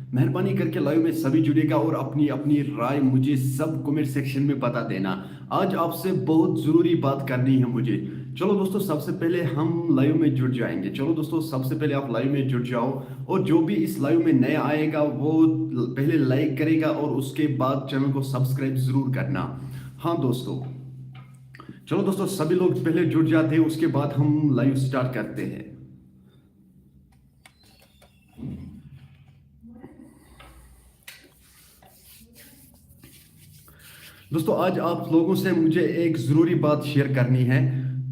मेहरबानी करके लाइव में सभी जुड़ेगा और अपनी अपनी राय मुझे सब कमेंट सेक्शन में बता देना। आज आपसे बहुत ज़रूरी बात करनी है मुझे। चलो दोस्तों, सबसे पहले हम लाइव में जुड़ जाएंगे। चलो दोस्तों, सबसे पहले आप लाइव में जुड़ जाओ और जो भी इस लाइव में नया आएगा वो पहले लाइक करेगा और उसके बाद चैनल को सब्सक्राइब ज़रूर करना। हाँ दोस्तों, चलो दोस्तों, सभी लोग पहले जुड़ जाते हैं, उसके बाद हम लाइव स्टार्ट करते हैं। दोस्तों, आज आप लोगों से मुझे एक ज़रूरी बात शेयर करनी है,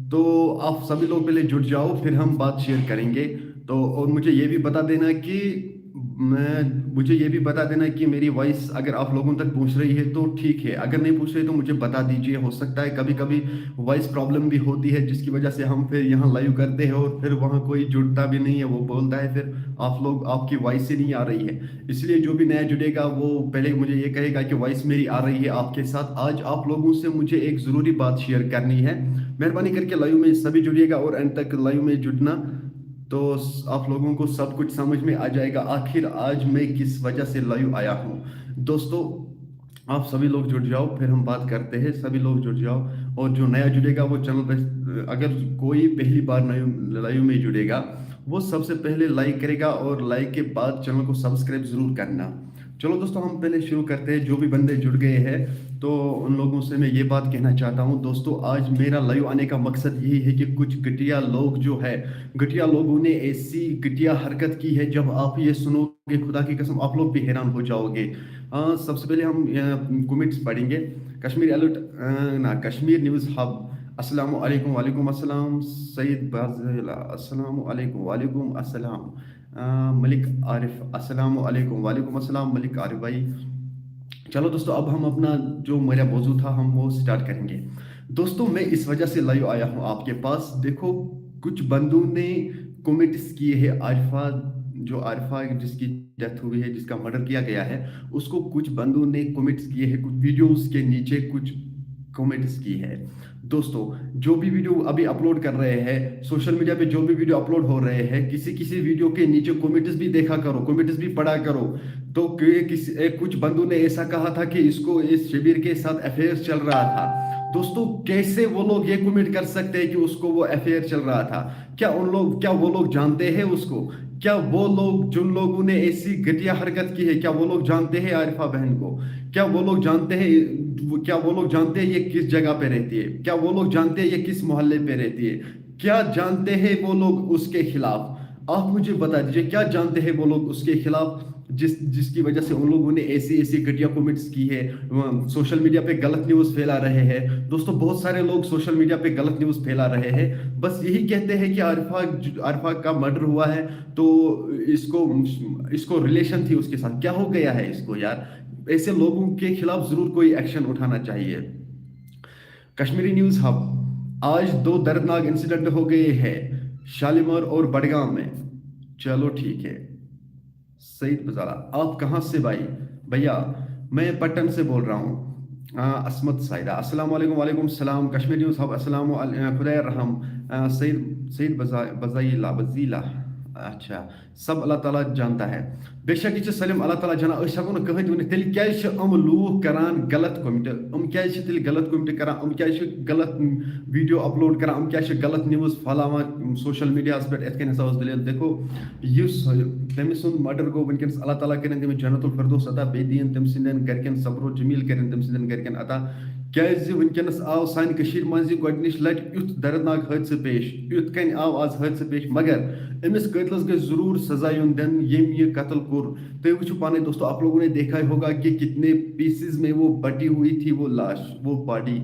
तो आप सभी लोग पहले जुड़ जाओ, फिर हम बात शेयर करेंगे। तो और मुझे ये भी बता देना कि मुझे ये भी बता देना कि मेरी वॉइस अगर आप लोगों तक पहुंच रही है तो ठीक है, अगर नहीं पहुंच रही तो मुझे बता दीजिए। हो सकता है कभी कभी वॉइस प्रॉब्लम भी होती है, जिसकी वजह से हम फिर यहाँ लाइव करते हैं और फिर वहाँ कोई जुड़ता भी नहीं है, वो बोलता है फिर आप लोग आपकी वॉइस ही नहीं आ रही है। इसलिए जो भी नया जुड़ेगा वो पहले मुझे ये कहेगा कि वॉइस मेरी आ रही है आपके साथ। आज आप लोगों से मुझे एक ज़रूरी बात शेयर करनी है। मेहरबानी करके लाइव में सभी जुड़िएगा और एंड तक लाइव में जुड़ना, तो आप लोगों को सब कुछ समझ में आ जाएगा आखिर आज मैं किस वजह से लाइव आया हूँ। दोस्तों, आप सभी लोग जुड़ जाओ, फिर हम बात करते हैं। सभी लोग जुड़ जाओ और जो नया जुड़ेगा वो चैनल पे, अगर कोई पहली बार लाइव में जुड़ेगा वो सबसे पहले लाइक करेगा और लाइक के बाद चैनल को सब्सक्राइब जरूर करना। चलो दोस्तों, हम पहले शुरू करते हैं। जो भी बंदे जुड़ गए हैं तो उन लोगों से मैं ये बात कहना चाहता हूँ। दोस्तों, आज मेरा लाइव आने का मकसद यही है कि कुछ घटिया लोग जो है, घटिया लोगों ने ऐसी घटिया हरकत की है, जब आप ये सुनोगे खुदा की कसम आप लोग भी हैरान हो जाओगे। सबसे पहले हम कमेंट्स पढ़ेंगे। कश्मीर अलर्ट ना कश्मीर न्यूज़ हब, अस्सलाम वालेकुम। वालेकुम अस्सलाम सईद बाज़िला, अस्सलाम वालेकुम। वालेकुम अस्सलाम मलिक आरिफ, अस्सलाम वालेकुम। वालेकुम अस्सलाम मलिक आरिफ भाई। चलो दोस्तों, अब हम अपना जो मेरा मौजू था हम वो स्टार्ट करेंगे। दोस्तों, मैं इस वजह से लाइव आया हूँ आपके पास। देखो, कुछ बंदों ने कमेंट्स किए हैं। आरिफा जिसकी डेथ हुई है, जिसका मर्डर किया गया है, उसको कुछ बंदों ने कमेंट्स किए हैं, कुछ वीडियोस के नीचे कुछ कमेंट्स की है। दोस्तों, जो भी वीडियो अभी अपलोड कर रहे हैं सोशल मीडिया पे, जो भी वीडियो अपलोड हो रहे हैं, किसी किसी वीडियो के नीचे कमेंट्स भी देखा करो, कमेंट्स भी पढ़ा करो। तो कुछ बंदों ने ऐसा कहा था कि इसको इस शबीर के साथ अफेयर चल रहा था। दोस्तों, कैसे वो लोग ये कमेंट कर सकते हैं कि उसको वो अफेयर चल रहा था? क्या वो लोग जानते हैं उसको? क्या वो लोग, जिन लोगों ने ऐसी घटिया हरकत की है, क्या वो लोग जानते हैं आरिफा बहन को? क्या वो लोग जानते हैं ये किस जगह पे रहती है? क्या वो लोग जानते हैं ये किस मोहल्ले पे रहती है? क्या जानते हैं वो लोग उसके खिलाफ? आप मुझे बता दीजिए, क्या जानते हैं वो लोग उसके खिलाफ, जिसकी वजह से उन लोगों ने ऐसी ऐसी घटिया कमेंट्स की है, सोशल मीडिया पे गलत न्यूज़ फैला रहे हैं। दोस्तों, बहुत सारे लोग सोशल मीडिया पे गलत न्यूज़ फैला रहे हैं, बस यही कहते हैं कि आरिफा का मर्डर हुआ है तो इसको रिलेशन थी उसके साथ। क्या हो गया है इसको यार? ऐसे लोगों के खिलाफ जरूर कोई एक्शन उठाना चाहिए। कश्मीरी न्यूज़ हब, आज दो दर्दनाक इंसिडेंट हो गए हैं शालीमार और बडगाम में। चलो ठीक है। सईद बजारा, आप कहाँ से भाई? भैया, मैं पट्टन से बोल रहा हूँ। असमत साइदा, अस्सलाम वालेकुम। वालेकुम सलाम। कश्मीर न्यूज़ हब, अस्सलाम खुदा रहम। सईद सईद बजीला। अच्छा, सब अल्लाह ताला जानता है। बेशक ये सलिम अल्लाह ताला जाना। हको ना कहें वन तेल क्या लूख करान गलत कमेंट, क्या गलत कमेंट करान, क्या गलत वीडियो अपलोड करान, क्या गलत न्यूज़ फैलावान सोशल मीडिया पे। इत कन हसा दलील। देखो, तमिस सुंद मर्डर गो वनकस, अल्लाह ताला करें तमिस जन्नतुल फिरदौस अता, बे दीन तम सिंदन गरकन सब्र जमील करें तम सिंदन गरकन अता। क्या वनकस आव सान कशीर मज गोडनिश लट युथ दर्दनाक हादसे पेश, युथ कन आव आज हादसे पेश, मगर अमिस कतलस गई जरूर सजा यून दिन यम ये कत्ल कोर। तो वो पाने दोस्तों, आप लोगों ने देखा ही होगा कि कितने पीसेस में वो बटी हुई थी वो लाश, वो बॉडी।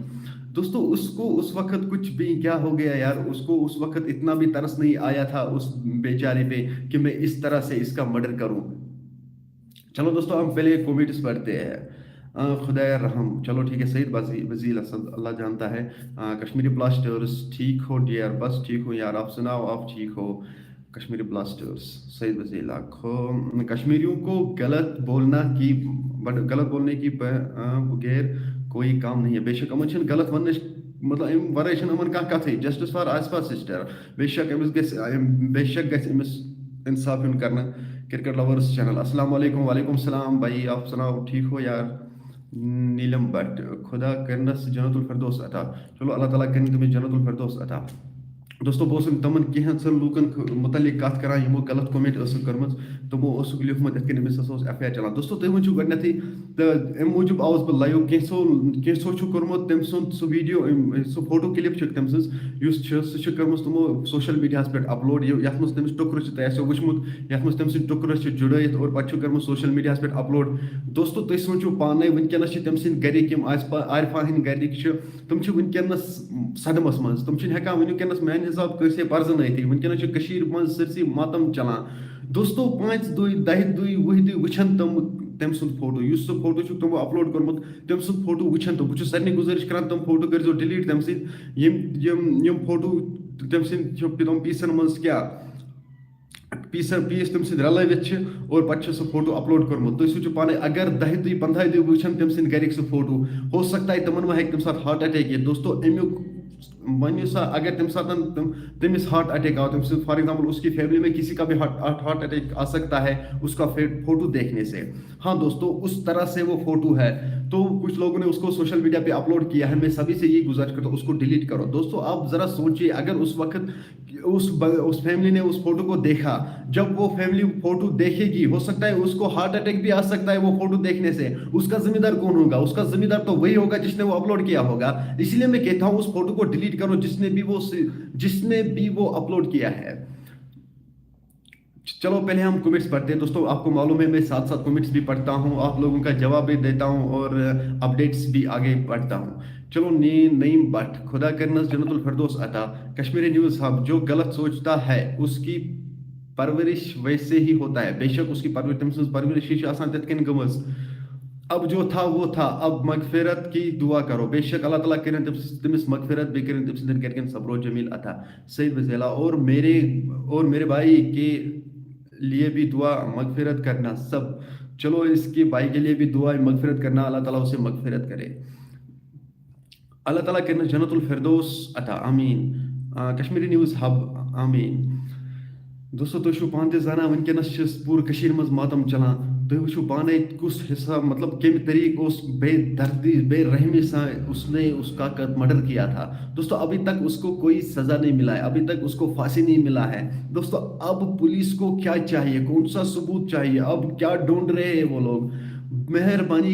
दोस्तों, उसको उस वक्त कुछ भी क्या हो गया यार, उसको उस वक्त इतना भी तरस नहीं आया था उस बेचारे पे कि मैं इस तरह से इसका मर्डर करूं। चलो दोस्तों, हम पहले कमेंट्स पढ़ते हैं। खुदा रहम, चलो ठीक है। सईद वजील असद, अल्लाह जानता है। कश्मीरी ब्लास्टर्स, ठीक हो डियर? बस ठीक हो यार, आप सुनाओ, आप ठीक हो? कश्मीरी ब्लास्टर्स, सईद वजीला कश्मीरियों को गलत बोलने की बगैर कोई काम नहीं है। बेशक अमन गलत वन, मतलब अम वराई अमन कह कथ, जस्टिस फॉर आसफा सिस्टर। बेशक अमिस बेशक गमिस इंसाफ इन करना क्रिकेट लवर्स चैनल। अस्सलाम वालेकुम। वालेकुम सलाम भाई, आप सुनाओ ठीक हो यार? नीलम भट्ट, खुदा करनस जन्नतुल फिरदौस अता। चलो अल्लाह ताला करन तुम्हें जन्नतुल फिरदौस अता। दोस्तों बहुत तमन कहें लूकन मुतलिक कत कर यमो गलत कमेंट कर्म तमो लिखमत अमिस एफ आई आर चलान। दोस्तों तुम वो गई तो अम मूजूब आउस बह लाइव कैसो कर्मुत तम सह वीडियो सह फोटो क्लिप तम सह तमो सोशल मीडिया पे अपलोड ये तमिस टुकर तुम वुचमुत ये तम टुकर जुड़ित और पे सोशल मीडिया पे अपलोड। दोस्तों तुम सोचो पाने वनकस तम सरिक आरिफा हंद गरिक तुम वनकस सदमस मज तुम हेकान वनकस मान हिसाब कैसे पर्जन वनकस मज सरसी मातम चलान। दोस्तों 5 दुई 10 दुई 20 दुई वुचन तम सह फोटो सह फोटो तमो अपलोड कर्मुत तम सह फोटो वुचन तुम बहुत सारे गुजारिश कर तम फोटो कर डिलीट तम फोटो तम पीसन मज क्या पीस तम रलवित और पे सह फोटो अपलोड कर्मुत। तुम सोचो पाने अगर 10 दुई 15 दुई वुचन तम गरिक सह फोटो हो सकता है तमन मे तम साथ हार्ट अटैक ये। दोस्तों अमुक वन सा अगर तम साथ तमिस हार्ट अटैक आओ तम फॉर एग्जाम्पल उसकी फैमिली में किसी का भी हार्ट अटैक आ सकता है उसका फोटो देखने से। हाँ दोस्तों उस तरह से वो फोटो है तो कुछ लोगों ने उसको सोशल मीडिया पे अपलोड किया है। मैं सभी से यही गुजारिश करता हूँ उसको डिलीट करो। दोस्तों आप जरा सोचिए अगर उस वक्त उस फैमिली ने उस फोटो को देखा, जब वो फैमिली फोटो देखेगी हो सकता है उसको हार्ट अटैक भी आ सकता है वो फोटो देखने से। उसका जिम्मेदार कौन होगा? उसका जिम्मेदार तो वही होगा जिसने वो अपलोड किया होगा। इसलिए मैं कहता हूँ उस फोटो को डिलीट करो जिसने भी वो अपलोड किया है। चलो पहले हम कमेंट्स पढ़ते हैं। दोस्तों आपको मालूम है मैं साथ साथ कमेंट्स भी पढ़ता हूँ, आप लोगों का जवाब भी देता हूँ और अपडेट्स भी आगे पढ़ता हूँ। चलो नईम भट्ट, खुदा करनस जन्नतुल फिरदौस अता। कश्मीरी न्यूज़ हब, जो गलत सोचता है उसकी परवरिश वैसे ही होता है। बेशक उसकी परवरिश ही तथ कन गमज। अब जो था वो था, अब मगफिरत की दुआ करो। बेशक अल्लाह ताला करें तमिस मगफिरत भी करें तम सिंदन करके सब्रो जमील अता। सईद वज़ेला और मेरे भाई के लिए भी दुआ मगफिरत करना सब। चलो इसके भाई के लिए भी दुआ मगफिरत करना, अल्लाह ताला उसे मगफिरत करे, अल्लाह ताला करना जन्नतुल फिरदौस अता। आमीन। कश्मीरी न्यूज़ हब, आमीन। दोस्तों तुम पान जाना वनकस पूरे मज मातम चलान। तुम वो पाने कुछ हिस्सा मतलब कम तरीक उस बेदर्दी बेरहमी से उसने उसका मर्डर किया था। दोस्तों अभी तक उसको कोई सज़ा नहीं मिला है, अभी तक उसको फांसी नहीं मिला है। दोस्तों अब पुलिस को क्या चाहिए, कौन सा सबूत चाहिए, अब क्या ढूंढ रहे हैं वो लोग? मेहरबानी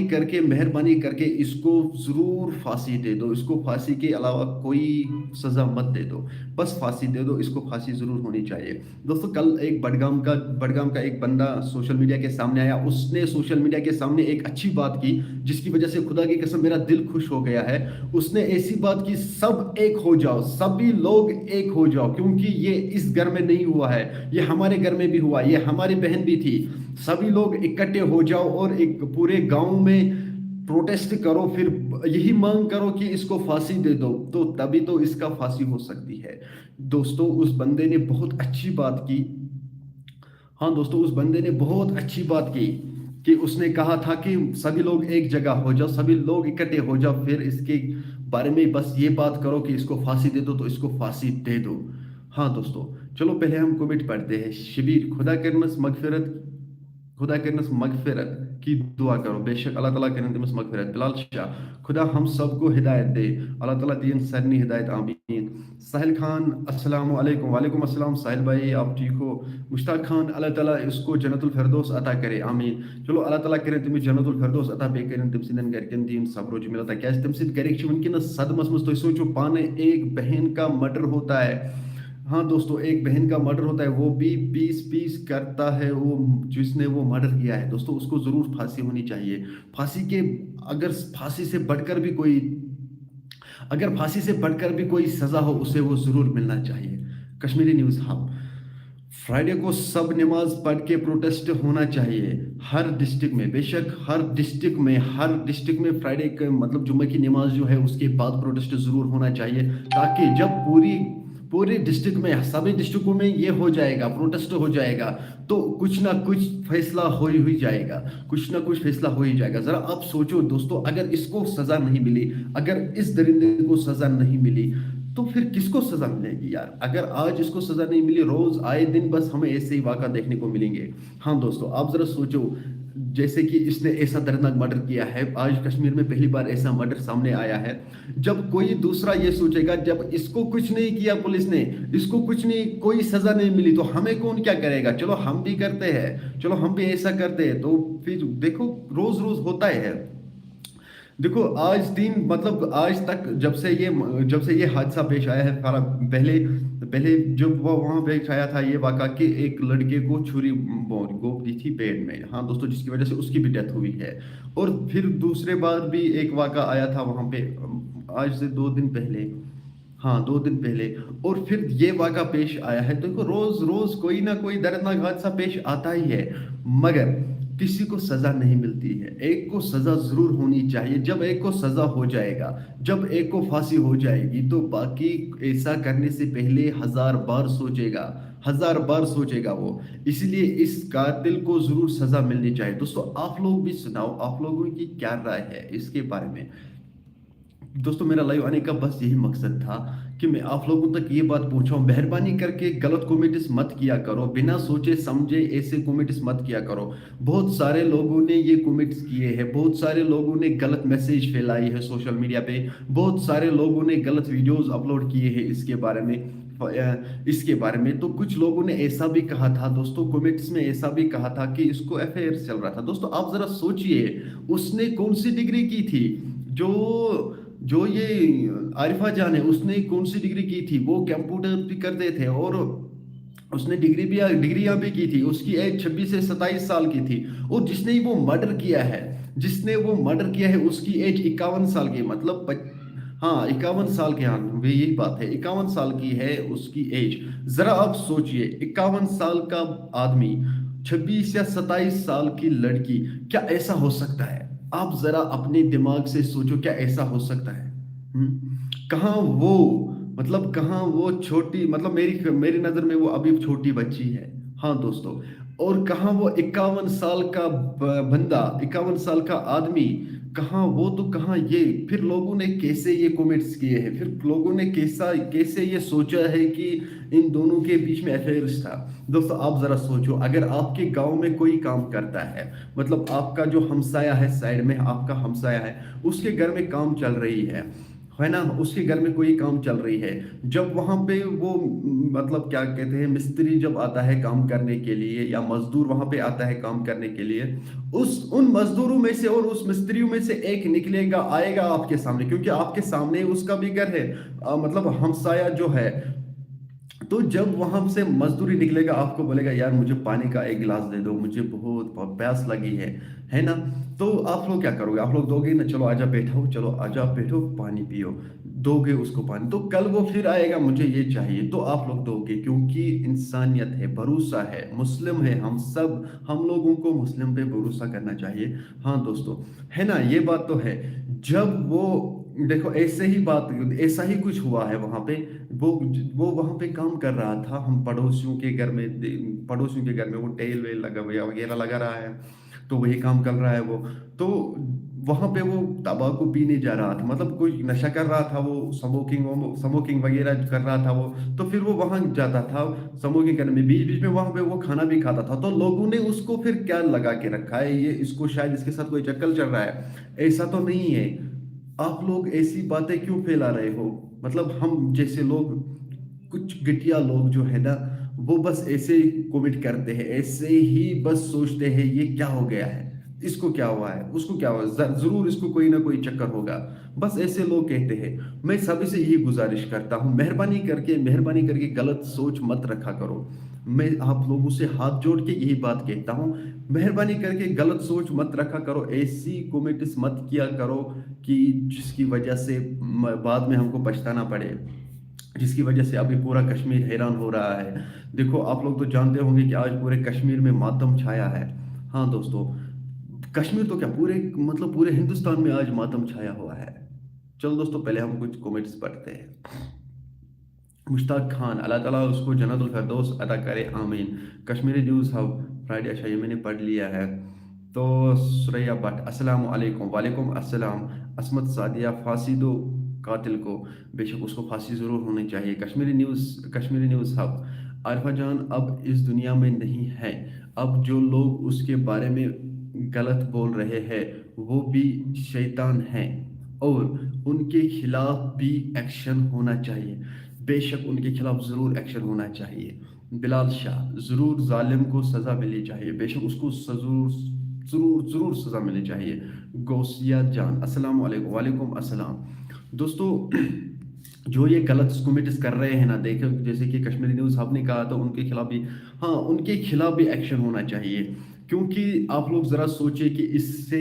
करके इसको ज़रूर फांसी दे दो। इसको फांसी के अलावा कोई सज़ा मत दे दो, बस फांसी दे दो, इसको फांसी ज़रूर होनी चाहिए। दोस्तों कल एक बडगाम का एक बंदा सोशल मीडिया के सामने आया। उसने सोशल मीडिया के सामने एक अच्छी बात की जिसकी वजह से खुदा की कसम मेरा दिल खुश हो गया है। उसने ऐसी बात की, सब एक हो जाओ, सभी लोग एक हो जाओ, क्योंकि ये इस घर में नहीं हुआ है, ये हमारे घर में भी हुआ, ये हमारी बहन भी थी। सभी लोग इकट्ठे हो जाओ और एक पूरे गांव में प्रोटेस्ट करो, फिर यही मांग करो कि इसको फांसी दे दो, तो तभी तो इसका फांसी हो सकती है। दोस्तों उस बंदे ने बहुत अच्छी बात की। हाँ दोस्तों उस बंदे ने बहुत अच्छी बात की कि उसने कहा था कि सभी लोग एक जगह हो जाओ, सभी लोग इकट्ठे हो जाओ, फिर इसके बारे में बस ये बात करो कि इसको फांसी दे दो, तो इसको फांसी दे दो। हाँ दोस्तों चलो पहले हम कमेंट पढ़ते हैं। शिबीर, खुदा करनस मगफिरत की दुआ करो। बेशक अल्लाह ताला करन तमिस मगफिरत। बिलाल शाह, खुदा हम सबको हिदायत दे, अल्लाह ताला दीन सरनी हिदायत, आमीन। साहिल खान, अस्सलाम वालेकुम। वालेकुम अस्सलाम साहिल भाई, आप ठीक हो? मुश्ताक खान, अल्लाह ताला इसको जन्नतुल फिरदौस अता करे, आमीन। चलो अल्लाह ताला करें तुम जन्नतुल फिरदौस अता बे करें तम सिंदन गरकन दीन सब्र जो मिलता क्या तम सिंद गरिक वनकस सदमस मज। तो सोचो पाने एक बहन का मर्डर होता है। हाँ दोस्तों एक बहन का मर्डर होता है, वो भी पीस करता है वो जिसने वो मर्डर किया है। दोस्तों उसको ज़रूर फांसी होनी चाहिए। अगर फांसी से बढ़कर भी कोई सज़ा हो उसे वो ज़रूर मिलना चाहिए। कश्मीरी न्यूज़ हब, फ्राइडे को सब नमाज पढ़ के प्रोटेस्ट होना चाहिए हर डिस्ट्रिक्ट में। बेशक हर डिस्ट्रिक्ट में फ्राइडे के मतलब जुम्मे की नमाज जो है उसके बाद प्रोटेस्ट ज़रूर होना चाहिए, ताकि जब पूरे डिस्ट्रिक्ट में सभी डिस्ट्रिक्टों में ये हो जाएगा, प्रोटेस्ट हो जाएगा, तो कुछ ना कुछ फैसला हो ही जाएगा। ज़रा आप सोचो दोस्तों, अगर इसको सज़ा नहीं मिली, अगर इस दरिंदे को सज़ा नहीं मिली, تو پھر کس کو سزا ملے گی یار؟ اگر آج اس کو سزا نہیں ملی، روز آئے دن بس ہمیں ایسے ہی واقعہ دیکھنے کو ملیں گے۔ ہاں دوستو، آپ ذرا سوچو، جیسے کہ اس نے ایسا دردناک مرڈر کیا ہے، آج کشمیر میں پہلی بار ایسا مرڈر سامنے آیا ہے۔ جب کوئی دوسرا یہ سوچے گا، جب اس کو کچھ نہیں کیا پولیس نے، اس کو کچھ نہیں، کوئی سزا نہیں ملی، تو ہمیں کون کیا کرے گا؟ چلو ہم بھی کرتے ہیں، چلو ہم بھی ایسا کرتے ہیں، تو پھر دیکھو روز روز ہوتا ہے۔ دیکھو آج دن مطلب آج تک جب سے یہ حادثہ پیش آیا ہے، پہلے پہلے جب وہ وہاں پیش آیا تھا یہ واقعہ کہ ایک لڑکے کو چھری گوپ دی تھی پیٹ میں، ہاں دوستو، جس کی وجہ سے اس کی بھی ڈیتھ ہوئی ہے۔ اور پھر دوسرے بار بھی ایک واقعہ آیا تھا وہاں پہ، آج سے 2 دن پہلے، ہاں 2 دن پہلے، اور پھر یہ واقعہ پیش آیا ہے۔ تو دیکھو روز روز کوئی نہ کوئی دردناک حادثہ پیش آتا ہی ہے، مگر کسی کو سزا نہیں ملتی ہے۔ ایک کو سزا ضرور ہونی چاہیے۔ جب ایک کو سزا ہو جائے گا، جب ایک کو پھانسی ہو جائے گی، تو باقی ایسا کرنے سے پہلے 1000 بار سوچے گا، 1000 بار سوچے گا وہ۔ اس لیے اس قاتل کو ضرور سزا ملنی چاہیے۔ دوستو آپ لوگ بھی سناؤ، آپ لوگوں کی کیا رائے ہے اس کے بارے میں؟ دوستو میرا لائیو آنے کا بس یہی مقصد تھا کہ میں آپ لوگوں تک یہ بات پہنچاؤں۔ مہربانی کر کے غلط کومیٹس مت کیا کرو، بنا سوچے سمجھے ایسے کومیٹس مت کیا کرو۔ بہت سارے لوگوں نے یہ کومیٹس کیے ہیں، بہت سارے لوگوں نے غلط میسیج پھیلائی ہے سوشل میڈیا پہ، بہت سارے لوگوں نے غلط ویڈیوز اپلوڈ کیے ہیں اس کے بارے میں۔ تو کچھ لوگوں نے ایسا بھی کہا تھا دوستو، کومیٹس میں ایسا بھی کہا تھا کہ اس کو افیئر چل رہا تھا۔ دوستو آپ ذرا سوچئے، اس نے کون سی ڈگری کی تھی؟ جو یہ عارفہ جان ہے، اس نے کون سی ڈگری کی تھی؟ وہ کمپیوٹر بھی کرتے تھے، اور اس نے ڈگریاں بھی کی تھی۔ اس کی ایج 26 سے 27 سال کی تھی، اور جس نے وہ مرڈر کیا ہے، اس کی ایج 51 سال کی، مطلب ہاں 51 سال کی، ہاں یہی بات ہے، 51 سال کی ہے اس کی ایج۔ ذرا آپ سوچئے، 51 سال کا آدمی، 26 یا 27 سال کی لڑکی، کیا ایسا ہو سکتا ہے؟ آپ ذرا اپنے دماغ سے سوچو، کیا ایسا ہو سکتا ہے؟ کہاں وہ، مطلب کہاں وہ چھوٹی، مطلب میری نظر میں وہ ابھی چھوٹی بچی ہے، ہاں دوستو، اور کہاں وہ 51 سال کا بندہ، 51 سال کا آدمی، کہاں وہ تو کہاں یہ؟ پھر لوگوں نے کیسے یہ کومنٹس کیے ہیں؟ پھر لوگوں نے کیسے یہ سوچا ہے کہ ان دونوں کے بیچ میں افیئرس تھا؟ دوستو آپ ذرا سوچو، اگر آپ کے گاؤں میں کوئی کام کرتا ہے، مطلب آپ کا جو ہمسایہ ہے، سائڈ میں آپ کا ہمسایہ ہے، اس کے گھر میں کام چل رہی ہے نا، اس کے گھر میں کوئی کام چل رہی ہے، جب وہاں پہ وہ مطلب کیا کہتے ہیں، مستری جب آتا ہے کام کرنے کے لیے، یا مزدور وہاں پہ آتا ہے کام کرنے کے لیے، ان مزدوروں میں سے اور اس مستریوں میں سے ایک نکلے گا، آئے گا آپ کے سامنے، کیونکہ آپ کے سامنے اس کا بھی گھر ہے، مطلب ہمسایہ جو ہے، تو جب وہاں سے مزدوری نکلے گا، آپ کو بولے گا یار مجھے پانی کا ایک گلاس دے دو، مجھے بہت پیاس لگی ہے نا؟ تو آپ لوگ کیا کرو گے؟ آپ لوگ دو گے نا، چلو آجا بیٹھو، چلو آجا بیٹھو، پانی پیو، دو گے اس کو پانی، تو کل وہ پھر آئے گا مجھے یہ چاہیے، تو آپ لوگ دو گے، کیونکہ انسانیت ہے، بھروسہ ہے، مسلم ہے ہم لوگوں کو مسلم پہ بھروسہ کرنا چاہیے، ہاں دوستو، ہے نا؟ یہ بات تو ہے۔ جب وہ دیکھو ایسا ہی کچھ ہوا ہے وہاں پہ، وہ وہاں پہ کام کر رہا تھا، ہم پڑوسیوں کے گھر میں وہ ٹیل ویل وغیرہ لگا رہا ہے، تو وہی کام کر رہا ہے وہ، تو وہاں پہ وہ تمباکو پینے جا رہا تھا، مطلب کوئی نشہ کر رہا تھا، وہ سموکنگ وغیرہ کر رہا تھا وہ، تو پھر وہ وہاں جاتا تھا سموکنگ کرنے میں، بیچ بیچ میں وہاں پہ وہ کھانا بھی کھاتا تھا، تو لوگوں نے اس کو پھر کیا لگا کے رکھا ہے، یہ اس کو شاید اس کے ساتھ کوئی چکر چل رہا ہے، ایسا تو نہیں ہے۔ آپ لوگ ایسی باتیں کیوں پھیلا رہے ہو؟ مطلب ہم جیسے لوگ، کچھ گٹیا لوگ جو ہے نا، وہ بس ایسے ہی کومنٹ کرتے ہیں، ایسے ہی بس سوچتے ہیں یہ کیا ہو گیا ہے، اس کو کیا ہوا ہے، اس کو کیا ہوا ہے، ضرور اس کو کوئی نہ کوئی چکر ہوگا، بس ایسے لوگ کہتے ہیں۔ میں سبھی سے یہی گزارش کرتا ہوں، مہربانی کر کے غلط سوچ مت رکھا کرو۔ میں آپ لوگوں سے ہاتھ جوڑ کے یہی بات کہتا ہوں، مہربانی کر کے غلط سوچ مت رکھا کرو، ایسی کومنٹس مت کیا کرو کہ جس کی وجہ سے بعد میں ہم کو پچھتانا پڑے، جس کی وجہ سے ابھی پورا کشمیر حیران ہو رہا ہے۔ دیکھو آپ لوگ تو جانتے ہوں گے کہ آج پورے کشمیر میں ماتم چھایا ہے، ہاں دوستو، کشمیر تو کیا، پورے ہندوستان میں آج ماتم چھایا ہوا ہے۔ چلو دوستو پہلے ہم کچھ کومنٹس پڑھتے ہیں۔ مشتاق خان، اللہ تعالیٰ اس کو جنت الفردوس عطا کرے، آمین۔ کشمیری نیوز ہب فرائیڈے، اچھا یہ میں نے پڑھ لیا ہے۔ تو سریہ بٹ، السلام علیکم، وعلیکم السلام۔ عصمت سعدیہ، پھانسی دو قاتل کو بے شک اس کو پھانسی ضرور ہونی چاہیے. Kashmiri news hub. عارفہ جان اب اس دنیا میں نہیں ہے. اب جو لوگ اس کے بارے میں غلط بول رہے ہیں وہ بھی شیطان ہیں اور ان کے خلاف بھی ایکشن ہونا چاہیے. بے شک ان کے خلاف ضرور ایکشن ہونا چاہیے. بلال شاہ ضرور ظالم کو سزا ملنی چاہیے. بے شک اس کو ضرور ضرور ضرور سزا ملنی چاہیے. گوسیہ جان السلام علیکم. وعلیکم السلام. دوستو جو یہ غلط کمیٹس کر رہے ہیں نا, دیکھو جیسے کہ کشمیری نیوز ہب نے کہا تو ان کے خلاف بھی, ہاں ان کے خلاف بھی ایکشن ہونا چاہیے. کیونکہ آپ لوگ ذرا سوچیں کہ اس سے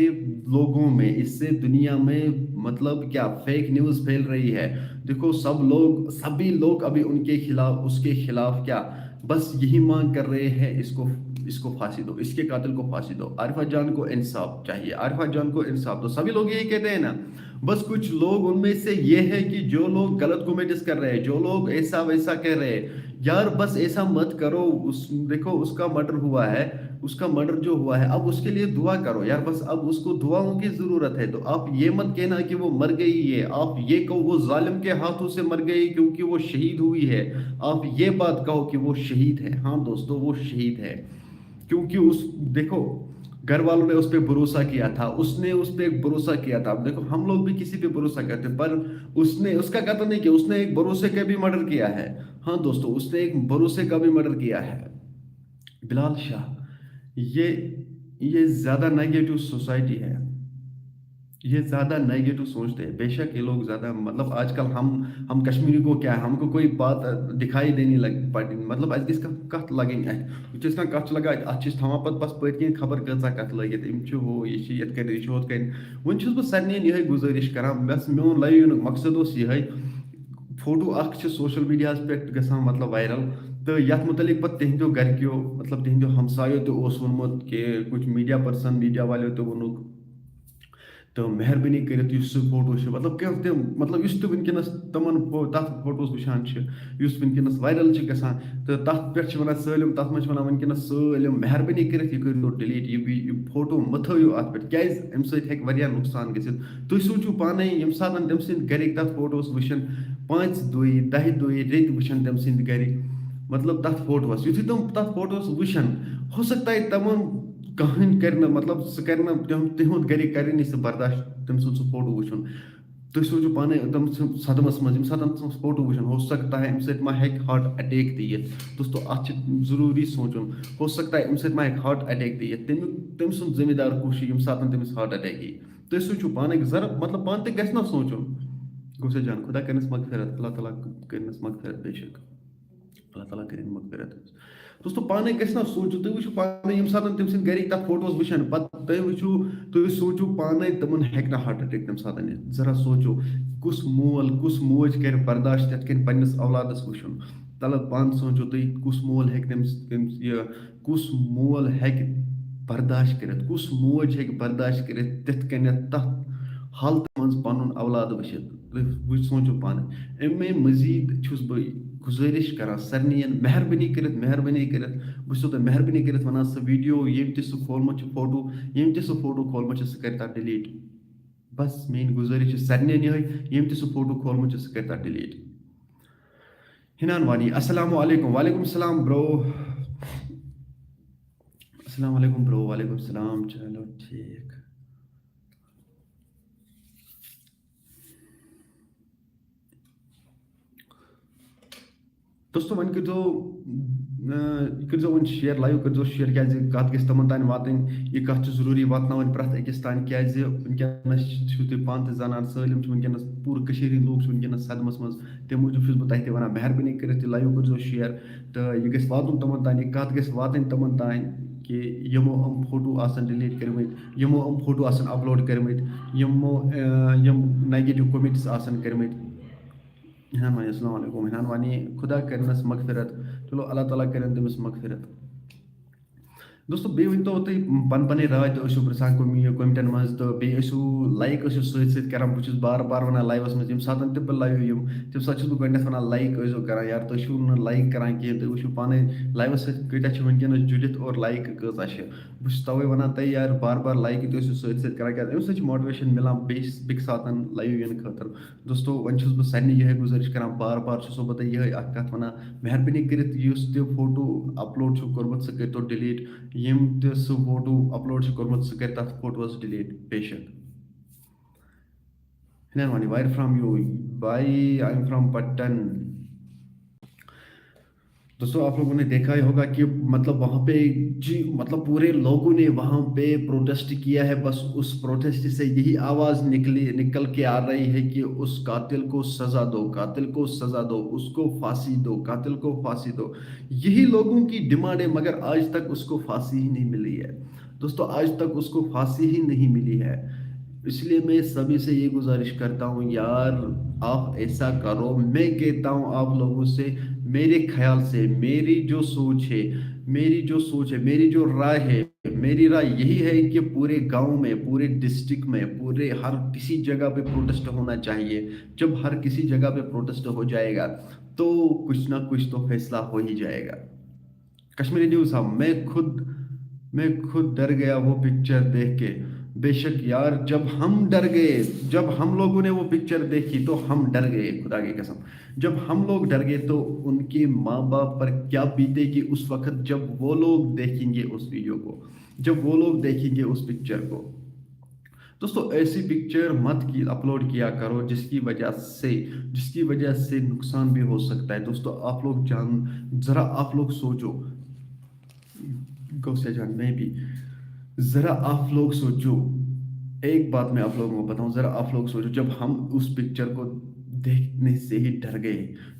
لوگوں میں, اس سے دنیا میں مطلب کیا فیک نیوز پھیل رہی ہے. دیکھو سبھی لوگ ابھی ان کے خلاف, اس کے خلاف کیا بس یہی مانگ کر رہے ہیں, اس کو پھانسی دو, اس کے قاتل کو پھانسی دو. عارفہ جان کو انصاف چاہیے, عارفہ جان کو انصاف دو. سبھی لوگ یہی کہتے ہیں نا. بس کچھ لوگ ان میں سے یہ ہے کہ جو لوگ غلط کمیٹس کر رہے ہیں, جو لوگ ایسا ویسا کہہ رہے ہیں, یار بس ایسا مت کرو. دیکھو اس کا مرڈر ہوا ہے, اس کا مرڈر جو ہوا ہے اب اس کے لیے دعا کرو یار. بس اب اس کو دعاؤں کی ضرورت ہے. تو آپ یہ مت کہنا کہ وہ مر گئی ہے, آپ یہ کہو وہ ظالم کے ہاتھوں سے مر گئی کیونکہ وہ شہید ہوئی ہے. آپ یہ بات کہو کہ وہ شہید ہے. ہاں دوستو وہ شہید ہے کیونکہ دیکھو گھر والوں نے اس پہ بھروسہ کیا تھا, اس نے اس پہ ایک بھروسہ کیا تھا. اب دیکھو ہم لوگ بھی کسی پہ بھروسہ کرتے ہیں, پر اس کا قتل نہیں کیا, اس نے ایک بھروسے کا بھی مرڈر کیا ہے. ہاں دوستو اس نے ایک بھروسے کا بھی مرڈر کیا ہے. بلال شاہ یہ زیادہ نیگیٹو سوسائٹی ہے, یہ زیادہ نیگیٹو سوچتے ہیں. بے شک یہ لوگ زیادہ مطلب آج کل ہم کشمیری کو کیا ہے, ہم کو کوئی بات دکھائی دینی پڑی مطلب اس گژھِ کتھ لگٕنۍ اَتھِ کانٛہہ کتھ چھِ لگان اَتھ چھِ تھاوان پتہٕ بس پٔتۍ کِنۍ خبر کۭژاہ کتھ لٲگِتھ, یِم چھِ ہُہ یہِ چھِ یِتھ کٔنۍ یہِ چھِ ہُتھ کٔنۍ. وۄنۍ چھُس بہٕ سارنٕے یِہے گُزٲرِش کران, بس میون لایو یِنُک مقصد اوس یِہے, فوٹو اکھ چھِ سوشل میڈیاہس پٮ۪ٹھ گژھان مطلب وائرل, تہٕ یتھ متعلق پتہٕ تِہنٛدیو گرِکیو مطلب تِہنٛدیو ہمسایو تہِ اوس ووٚنمُت کہ کچھ میڈیا والیو تہِ ووٚنُکھ تو مہربٲنی کٔرِتھ یُس سُہ فوٹو چھُ مطلب کینٛہہ تہِ مطلب یُس تہِ وٕنکٮ۪نس تِمن تتھ فوٹوس وٕچھان چھِ, یُس وٕنکٮ۪نس وایرل چھِ گژھان, تہٕ تتھ پٮ۪ٹھ چھِ ونان سٲلِم, تتھ منٛز چھِ ونان وٕنکٮ۪نس سٲلِم مہربٲنی کٔرِتھ یہِ کٔرۍتو ڈِلیٖٹ, یہِ فوٹو مہٕ تھٲیِو اتھ پٮ۪ٹھ, کیازِ امہِ سۭتۍ ہیٚکہِ واریاہ نۄقصان گٔژھِتھ. تُہۍ سوٗنٛچِو پانے ییٚمہِ ساتہٕ تٔمۍ سٕنٛدۍ گرِکۍ تتھ فوٹوس وٕچھن, 5 دۄہہِ 10 دۄہہِ رٮ۪تۍ وٕچھن تٔمۍ سٕنٛدۍ گرِکۍ مطلب تتھ فوٹوس, یُتھُے تِم تتھ فوٹوس وٕچھن ہو سکتا ہے تِمن کٕہٕنۍ کرِ نہٕ مطلب سُہ کرِ نہٕ تِہُنٛد گرِکۍ کرِ نہٕ سُہ برداشت تٔمۍ سُنٛد سُہ فوٹو وٕچھُن. تُہۍ سوٗنٛچِو پانے تِم چھِ صدمس منٛز, ییٚمہِ ساتہٕ تِم فوٹو وٕچھن ہو سکتا ہے امہِ سۭتۍ ما ہیٚکہِ ہارٹ اٹیک تہِ یِتھ. دوستو اتھ چھِ ضروٗری سونٛچُن, ہو سکتا ہے امہِ سۭتۍ ما ہیٚکہِ ہارٹ اٹیک تہِ یِتھ. تٔمۍ سُنٛد ذمہٕ دار کُس چھُ ییٚمہِ ساتہٕ تٔمِس ہارٹ اٹیک یی. تُہۍ سوٗنٛچِو پانے ذرا مطلب پانہٕ تہِ گژھِ نا سونٛچُن. گوٚسا جان خدا کٔرِنَس مغفرت, اللہ تعالیٰ کٔرِنَس مغفرت, بے شک اللہ تعالیٰ کٔرِنۍ مغفرت. دوستو پانے گژھِ نا سونٛچُن, تُہۍ وٕچھِو پانے ییٚمہِ ساتہٕ تٔمۍ سٕنٛدۍ گرِکۍ تتھ فوٹوس وٕچھن پتہٕ تُہۍ سوٗنٛچِو پانے تِمن ہیٚکہِ نہٕ ہارٹ اٹیک تمہِ ساتہٕ یِتھ. ذرا سوٗنٛچِو کُس مول کُس موج کرِ برداشت یِتھ کٔنۍ پننِس اولادس وٕچھُن. تلہٕ پانہٕ سوٗنٛچِو تُہۍ کُس مول ہیٚکہِ کُس مول ہیٚکہِ برداشت کٔرِتھ, کُس موج ہیٚکہِ برداشت کٔرِتھ تِتھ کٔنٮ۪تھ تتھ حالتہِ منٛز پنُن اولاد وٕچھِتھ. تُہۍ سوٗنٛچِو پانے. امے مٔزیٖد چھُس بہٕ گُزٲرِش کران سارنِین, مہربٲنی کٔرِتھ بہٕ چھُسو تۄہہِ مہربٲنی کٔرِتھ ونان سُہ ویٖڈیو ییٚمۍ تہِ سُہ کھولمُت چھُ فوٹو, ییٚمۍ تہِ سُہ فوٹو کھولمُت چھُ سُہ کرِ تتھ ڈِلیٖٹ. بس میٲنۍ گُزٲرِش چھِ سارنِین یِہے, ییٚمۍ تہِ سُہ فوٹو کھولمُت چھُ سُہ کرِ تتھ ڈِلیٖٹ. حنان وانی السلام علیکم. وعلیکم السلام برو, السلام علیکم برو, وعلیکم السلام. چلو ٹھیک. دوستو وۄنۍ کٔرۍزیو وۄنۍ شیر, لایو کٔرۍزیو شیر, کیازِ کتھ گژھِ تِمن تانۍ واتٕنۍ, یہِ کتھ چھِ ضروٗری واتناوٕنۍ پرٛٮ۪تھ أکِس تانۍ, کیازِ وٕنکٮ۪نس چھِو تُہۍ پانہٕ تہِ زانان سٲلِم چھِ وٕنکٮ۪نس, پوٗرٕ کٔشیٖر ہٕنٛدۍ لوٗکھ چھِ وٕنکٮ۪نس صدمس منٛز. تَمہِ موٗجوٗب چھُس بہٕ تۄہہِ تہِ ونان مہربٲنی کٔرِتھ یہِ لایو کٔرۍزیو شیر, تہٕ یہِ گژھِ واتُن تِمن تانۍ, یہِ کتھ گژھِ واتٕنۍ تِمن تانۍ کہ یِمو یِم فوٹو آسن ڈِلیٖٹ کٔرمٕتۍ, یِمو یِم فوٹو آسن اپلوڈ کٔرمٕتۍ, یِم نیگیٹِو کومنٹس آسن کٔرمٕتۍ. حنان وانی السلام علیکم. حنان وانی خدا کٔرِنَس مغفرت, چلو اللہ تعالیٰ کٔرِنۍ تٔمِس مغفرت. दोस्तों बे वन तो पन पन राय तो पृछान कमेंटन मज तो बेसू लाइक सत कर बहुत बार बार वन लाइवस मज यम सात तब लाइव यम तम सात बह वन लाइक कर यार तुम लाइक कर कहें तुम वो पान लाइवस सत्या वनकस जुड़ित और लाइक कचा बहुत तवे वन तुम यार बार बार लाइक तो सत कर अमे सत मोटिवेशन मिलान बेक सात लाइव इन खतर दोस्तों वन बह सारे ये गुजारिश कर बार बार बह ये कत वन मेहरबानी कर फोटो अपलोड कर्मुत सह कर डिलीट यम ते सह फोटो अपलोड कर्मुत सह कर तथ फोटोस डिलीट बेशक हिनान वायर from you bye I am from Pattan. दोस्तों आप लोगों ने देखा ही होगा कि मतलब वहां पे जी मतलब पूरे लोगों ने वहां पे प्रोटेस्ट किया है। बस उस प्रोटेस्ट से यही आवाज निकल के आ रही है कि उस कातिल को सजा दो, कातिल को सजा दो, उसको फांसी दो, कातिल को फांसी दो। यही लोगों की डिमांड है, मगर आज तक उसको फांसी ही नहीं मिली है। दोस्तों आज तक उसको फांसी ही नहीं मिली है। इसलिए मैं सभी से ये गुजारिश करता हूँ यार, आप ऐसा करो। मैं कहता हूँ आप लोगों से, मेरे ख्याल से मेरी जो सोच है, मेरी जो राय है, मेरी राय यही है कि पूरे गांव में, पूरे डिस्ट्रिक्ट में, पूरे हर किसी जगह पे प्रोटेस्ट होना चाहिए। जब हर किसी जगह पे प्रोटेस्ट हो जाएगा तो कुछ ना कुछ तो फैसला हो ही जाएगा। कश्मीरी न्यूज़, हाँ मैं खुद डर गया वो पिक्चर देख के। बेशक यार, जब हम डर गए, जब हम लोगों ने वो पिक्चर देखी तो हम डर गए, खुदा की कसम। जब हम लोग डर गए तो उनके माँ बाप पर क्या बीतेगी उस वक्त जब वो लोग देखेंगे उस वीडियो को, जब वो लोग देखेंगे उस पिक्चर को। दोस्तों ऐसी पिक्चर मत की अपलोड किया करो जिसकी वजह से नुकसान भी हो सकता है। दोस्तों आप लोग जरा आप लोग सोचो, गौसिया जान में भी जरा आप लोग सोचो। एक बात मैं आप लोगों को बताऊं, जरा आप लोग सोचो, जब हम उस पिक्चर को देखने से ही डर गए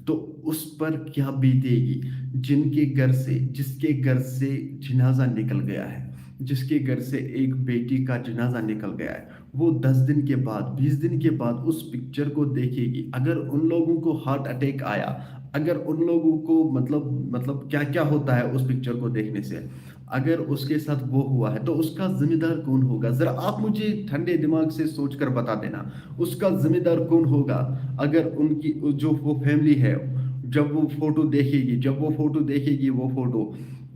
तो उस पर क्या बीतेगी। जिसके घर से जनाजा निकल गया है, जिसके घर से एक बेटी का जनाजा निकल गया है, वो 10 दिन के बाद, 20 दिन के बाद उस पिक्चर को देखेगी। अगर उन लोगों को हार्ट अटैक आया, अगर उन लोगों को मतलब क्या क्या होता है उस पिक्चर को देखने से, अगर उसके साथ वो हुआ है तो उसका जिम्मेदार कौन होगा। जरा आप मुझे ठंडे दिमाग से सोचकर बता देना, उसका जिम्मेदार कौन होगा। अगर उनकी जो वो फैमिली है, जब वो फोटो देखेगी वो फोटो,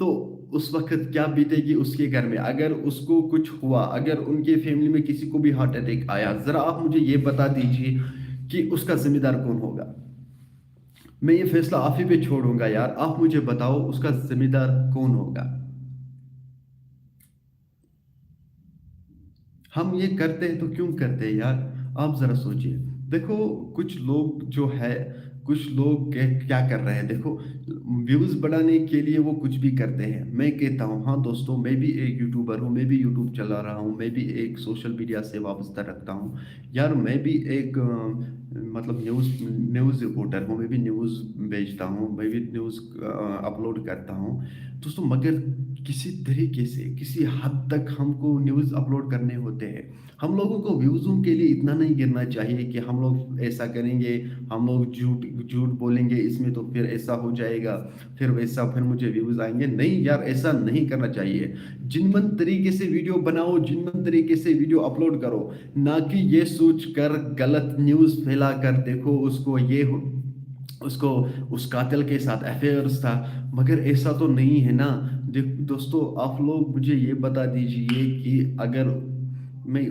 तो उस वक्त क्या बीतेगी उसके घर में। अगर उसको कुछ हुआ, अगर उनके फैमिली में किसी को भी हार्ट अटैक आया, जरा आप मुझे ये बता दीजिए कि उसका जिम्मेदार कौन होगा। मैं ये फैसला आप ही पे छोड़ूंगा यार, आप मुझे बताओ उसका जिम्मेदार कौन होगा। हम ये करते हैं तो क्यों करते हैं यार, आप जरा सोचिए। देखो कुछ लोग जो है, कुछ लोग क्या कर रहे हैं, देखो व्यूज बढ़ाने के लिए वो कुछ भी करते हैं। मैं कहता हूँ हाँ दोस्तों, मैं भी एक यूट्यूबर हूँ, मैं भी यूट्यूब चला रहा हूँ, मैं भी एक सोशल मीडिया से वाबस्ता रखता हूँ यार। मैं भी एक मतलब न्यूज़ रिपोर्टर हूँ, मैं भी न्यूज़ भेजता हूँ, मैं भी न्यूज़ अपलोड करता हूँ दोस्तों। मगर किसी तरीके से, किसी हद तक हमको न्यूज़ अपलोड करने होते हैं। हम लोगों को व्यूज़ों के लिए इतना नहीं गिरना चाहिए कि हम लोग ऐसा करेंगे, हम लोग झूठ झूठ बोलेंगे इसमें तो फिर ऐसा हो जाएगा, फिर वैसा, फिर मुझे व्यूज़ आएंगे। नहीं यार, ऐसा नहीं करना चाहिए। जिनमन तरीके से वीडियो बनाओ, जिनमन तरीके से वीडियो अपलोड करो, ना कि ये सोच कर गलत न्यूज़ फैला कर देखो उसको उस कातिल के साथ अफेयर्स था। मगर ऐसा तो नहीं है ना। दोस्तों आप लोग मुझे ये बता दीजिए कि अगर मैं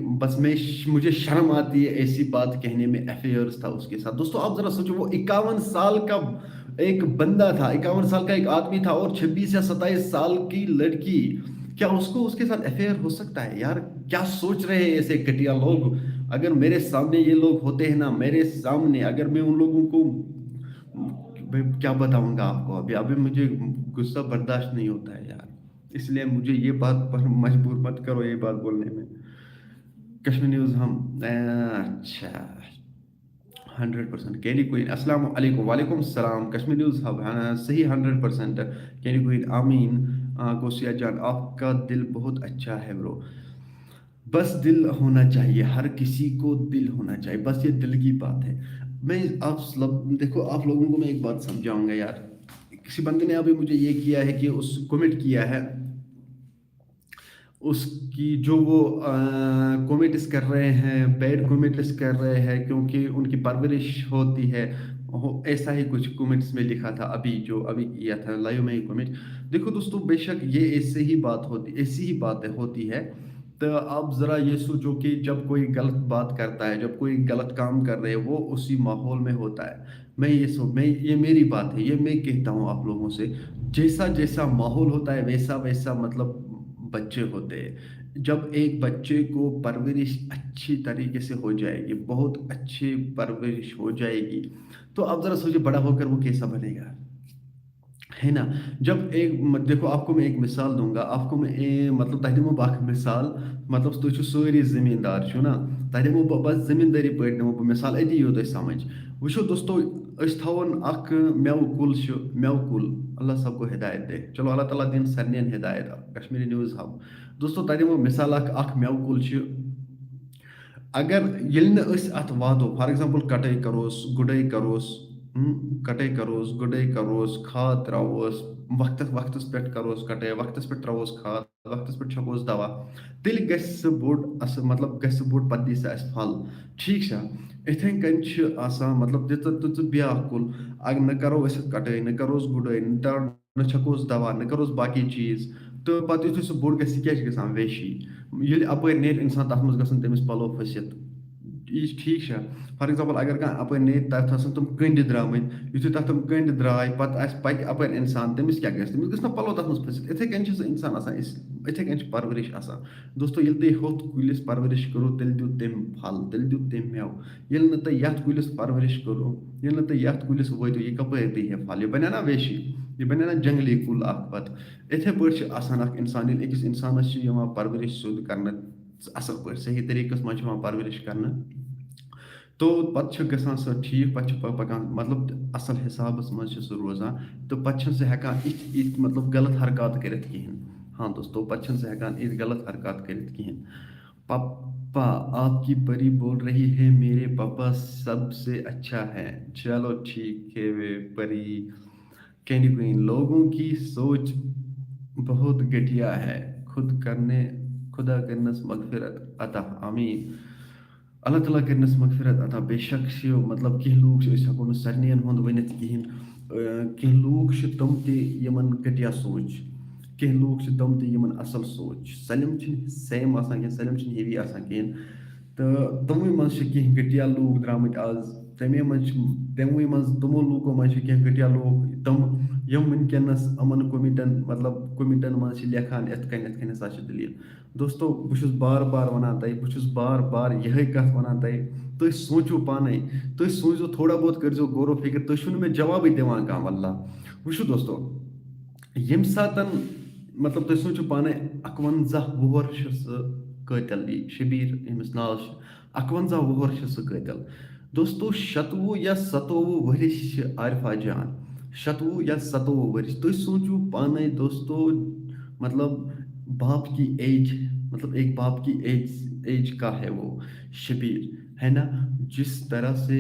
मुझे शर्म आती है ऐसी बात कहने में, अफेयर्स था उसके साथ। दोस्तों आप जरा सोचो, वो 51 साल का एक बंदा था, 51 साल का एक आदमी था, और 26 या 27 साल की लड़की, क्या उसको उसके साथ अफेयर हो सकता है यार। क्या सोच रहे हैं ऐसे घटिया लोग। अगर मेरे सामने ये लोग होते हैं ना, मेरे सामने, अगर मैं उन लोगों को, मैं क्या बताऊंगा आपको। अभी अभी मुझे गुस्सा बर्दाश्त नहीं होता है यार, इसलिए मुझे ये बात पर मजबूर मत करो ये बात बोलने में। कश्मीर न्यूज़ हम अच्छा 100% कैनी क्वीन, अस्सलाम वालेकुम, वालेकुम सलाम। कश्मीर न्यूज़ हब, हाँ, सही 100% कैनी क्वीन, आमीन। गोसिया जान, आपका दिल बहुत अच्छा है ब्रो। बस दिल होना चाहिए, हर किसी को दिल होना चाहिए, बस ये दिल की बात है। मैं देखो आप लोगों को मैं एक बात समझाऊंगा यार। किसी बंदे ने अभी मुझे ये किया है कि उस कमेंट किया है اس کی جو وہ کومیٹس کر رہے ہیں، بیڈ کومیٹس کر رہے ہیں کیونکہ ان کی پرورش ہوتی ہے، ایسا ہی کچھ کومیٹس میں لکھا تھا، ابھی کیا تھا لائیو میں ہی کومیٹ۔ دیکھو دوستو، بے شک یہ ایسی ہی باتیں ہوتی ہے۔ تو آپ ذرا یہ سوچو کہ جب کوئی غلط بات کرتا ہے، جب کوئی غلط کام کر رہے ہے، وہ اسی ماحول میں ہوتا ہے۔ یہ میری بات ہے، یہ میں کہتا ہوں آپ لوگوں سے، جیسا جیسا ماحول ہوتا ہے ویسا ویسا مطلب بچے ہوتے ہیں۔ جب ایک بچے کو پرورش اچھی طریقے سے ہو جائے گی، بہت اچھی پرورش ہو جائے گی، تو آپ ذرا سوچے بڑا ہو کر وہ کیسا بنے گا، ہے نا؟ جب دیکھو آپ کو میں ایک مثال دوں گا، آپ کو میں مطلب تہ دمو اکھ مثال، مطلب تُہۍ چھِو سٲری زمیٖندار چھِو نا، تہ دمو بس زمیٖندٲری پٲٹھۍ دمو بہٕ مثال، أتی یِیو تۄہہِ سمجھ۔ وٕچھو دوستو، أسۍ تھاوون اکھ مٮ۪وٕ کُل چھُ، مٮ۪وٕ کُل، اللہ سب کو ہدایت دے، چلو اللہ تعالیٰ دِن سارنِین ہدایت، کشمیری نِوٕز ہاو۔ دوستو تۄہہِ دِمو مثال اکھ مٮ۪وٕ کُل چھُ، اگر ییٚلہِ نہٕ أسۍ اَتھ واتو، فار ایگزامپل کٹٲے کروس، گُڈٲے کروس، کھاد تراووس، وقتس پٮ۪ٹھ کروس کٹٲے، وقتس پٮ۪ٹھ تراووس کھاد، وقتس پٮ۪ٹھ چھکوس دوا، تیٚلہِ گژھِ سُہ بوٚڑ اصل، مطلب گژھِ سُہ بوٚڑ، پتہٕ دی سُہ اَسہِ پھل، ٹھیٖک چھا؟ یِتھے کٔنۍ چھُ آسان، مطلب دِژٕ بیاکھ کُل، اگر نہ کرو أسۍ اَتھ کٹٲے، نہ کروس گُڈٲے، نہ چھکوس دوا، نہ کروس باقی چیٖز، تہٕ پتہٕ یِتھُے سُہ بوٚڑ گژھِ، یہِ کیاہ چھُ گژھان؟ ویشی۔ ییٚلہِ اپٲرۍ نیرِ انسان، تتھ منٛز گژھن تٔمِس پلو پھٔسِتھ، یہِ چھُ ٹھیٖک چھا؟ فار ایگزامپل اگر کانٛہہ اپٲرۍ نیرِ، تتھ آسن تِم کنڈِ درٛامٕتۍ، یِتھُے تتھ تِم کنڈِ درٛاے، پتہٕ آسہِ پکہِ اپٲرۍ انسان، تٔمِس کیاہ گژھِ؟ تٔمِس گژھِ نا پلو تتھ منٛز پھٔسِتھ۔ یِتھے کٔنۍ چھُ سُہ انسان آسان، یِتھے کٔنۍ چھِ پرورش آسان۔ دوستو، ییٚلہِ تُہۍ ہوٚتھ کُلِس پرورش کٔرو، تیٚلہِ دیُت تٔمۍ پھل، تیٚلہِ دیُت تٔمۍ مٮ۪وٕ۔ ییٚلہِ نہٕ تُہۍ یتھ کُلِس پرورش کٔرو، ییٚلہِ نہٕ تُہۍ یتھ کُلِس وٲتِو، یہِ کپٲرۍ دی ہے پھل؟ یہِ بنیٛاہ نا ویشی، یہِ بنیٛاہ نا جنگلی کُل اکھ پتہٕ۔ یِتھے پٲٹھۍ چھُ آسان اکھ انسان، ییٚلہِ أکِس انسانس چھِ یِوان پرورش سیوٚد کرنہٕ، اصل پٲٹھۍ صحیح طریقس منٛز چھِ یِوان پرورش کرنہٕ، تو پتہٕ چھُ گژھان سُہ ٹھیٖک، پتہٕ چھُ پکان، مطلب اصل حسابس منٛز چھُ سُہ روزان، تہٕ پتہٕ چھُنہٕ سُہ ہٮ۪کان یِتھ مطلب غلط حرکات کٔرِتھ کہیٖنۍ۔ ہاں دوستو، پتہٕ چھُنہٕ سُہ ہٮ۪کان یِتھ غلط حرکات کٔرِتھ کہیٖنۍ۔ پپا آپ کی پری بول رہی ہے میرے پاپا سب سے اچھا ہے، چلو ٹھیک ہے وے پری، کینڈی کوئن، لوگوں کی سوچ بہت گھٹیا ہے، خدا کرنس مغفرت عطا، آمین۔ اللہ تعالیٰ کرنس مغفرت عطا۔ بے شک چھِ مطلب کینٛہہ لوٗکھ چھِ، أسۍ ہٮ۪کو نہٕ سارنِین ہُنٛد ؤنِتھ کِہیٖنۍ، کینٛہہ لوٗکھ چھِ تِم تہِ یِمن گھٹیا سونٛچ، کینٛہہ لوٗکھ چھِ تِم تہِ یِمن اصل سونٛچ، سٲلِم چھِنہٕ سیم آسان کینٛہہ، سٲلِم چھِنہٕ ہِوی آسان کِہیٖنۍ، تہٕ تِموٕے منٛز چھِ کینٛہہ گھٹیا لوٗکھ درٛامٕتۍ آز، تِموٕے منٛز تِمو لوٗکو منٛز چھِ کینٛہہ گھٹیا لوٗکھ تِم، یِم وٕنکٮ۪نس یِمن کومِٹن منٛز چھِ لیکھان یِتھ کٔنۍ ہسا چھِ دٔلیٖل۔ دوستو، بہٕ چھُس بار بار ونان تۄہہِ، بہٕ چھُس بار بار یِہے کتھ ونان تۄہہِ، تُہۍ سوٗنٛچِو پانے، تُہۍ سوٗنٛچزیو تھوڑا بہت، کٔرزیو غور و فِکر، تُہۍ چھِو نہٕ مےٚ جوابٕے دِوان کانٛہہ واللہ۔ وٕچھِو دوستو، ییٚمہِ ساتن مطلب تُہۍ سوٗنٛچِو پانے، 51 وُہر چھُ سُہ قٲتل، یہِ شبیٖر ییٚمِس ناو چھُ، 51 وُہر چھُ سُہ قٲتل۔ دوستو، 27 یا 27 ؤرِش چھِ عارفہ جان، 27 یا 27 ؤرِش، تُہۍ سوٗنٛچِو پانے دوستو، مطلب باپ کی ایج، مطلب ایک باپ کی ایج کا ہے وہ شبیر، ہے نا؟ جس طرح سے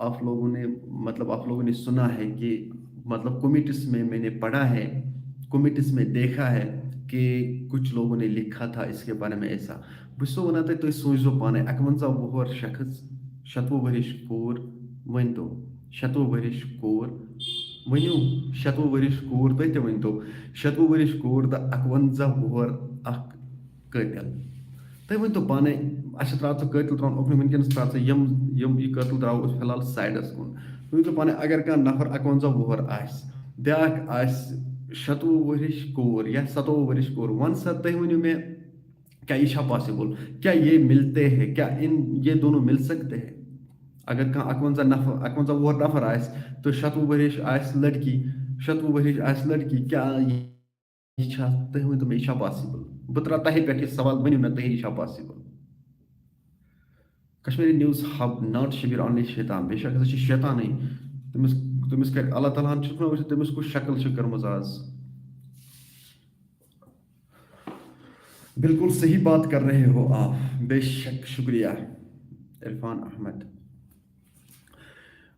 آپ لوگوں نے سنا ہے کہ مطلب کومیٹس میں نے پڑھا ہے، کومیٹس میں دیکھا ہے کہ کچھ لوگوں نے لکھا تھا اس کے بارے میں ایسا۔ بہٕ چھُسو وَنان تۄہہِ، تُہۍ سوٗنٛچزیو پانے، 51 وُہر شخص، 27 ؤرِش کوٗر، ؤنۍتو 27 ؤرِش کوٗر، ؤنِو 27 ؤرِش کوٗر، تُہۍ تہِ ؤنۍتو 27 ؤرِش کوٗر تہٕ 51 وُہر اکھ قٲتل۔ تُہۍ ؤنۍتو پانے، اَسہِ ترٛاو ژٕ قٲتل ترٛاوُن اُکنُے، وٕنکٮ۪نس ترٛاو ژٕ یہِ قٲتل ترٛاوو أسۍ فِلحال سایڈس کُن۔ تُہۍ ؤنۍتو پانے، اگر کانٛہہ نفر 51 وُہر آسہِ، بیٛاکھ آسہِ 27 ؤرِش کوٗر یا 27 ؤرِش کوٗر، وَن سا تُہۍ ؤنِو مےٚ، کیا یہ چھا پاسبل؟ کیا یہ ملتے ہیں؟ کیا یہ دونوں مل سکتے ہیں؟ اگر کانٛہہ 51 وُہر نفر آسہِ تہٕ 27 ؤرِش آسہِ لڑکی، 27 ؤرِش آسہِ لڑکی، کیٛاہ یہِ چھا، تُہۍ ؤنۍتو مےٚ، یہِ چھا پاسبل؟ بہٕ ترٛاوٕ تۄہے پٮ۪ٹھ یہِ سوال، ؤنِو مےٚ تُہۍ، یہِ چھا possible? Kashmiri news hub, not Shabir only شیطان، بے شک ہسا چھُ شیطانٕے، تٔمِس کرِ اللہ تعالیٰ ہن، چھُکھ نا وٕچھِتھ تٔمِس کُس شکل چھِ کٔرمٕژ آز۔ بالکل صحیح بات کر رہے ہو آپ، بے شک، شکریہ عرفان احمد۔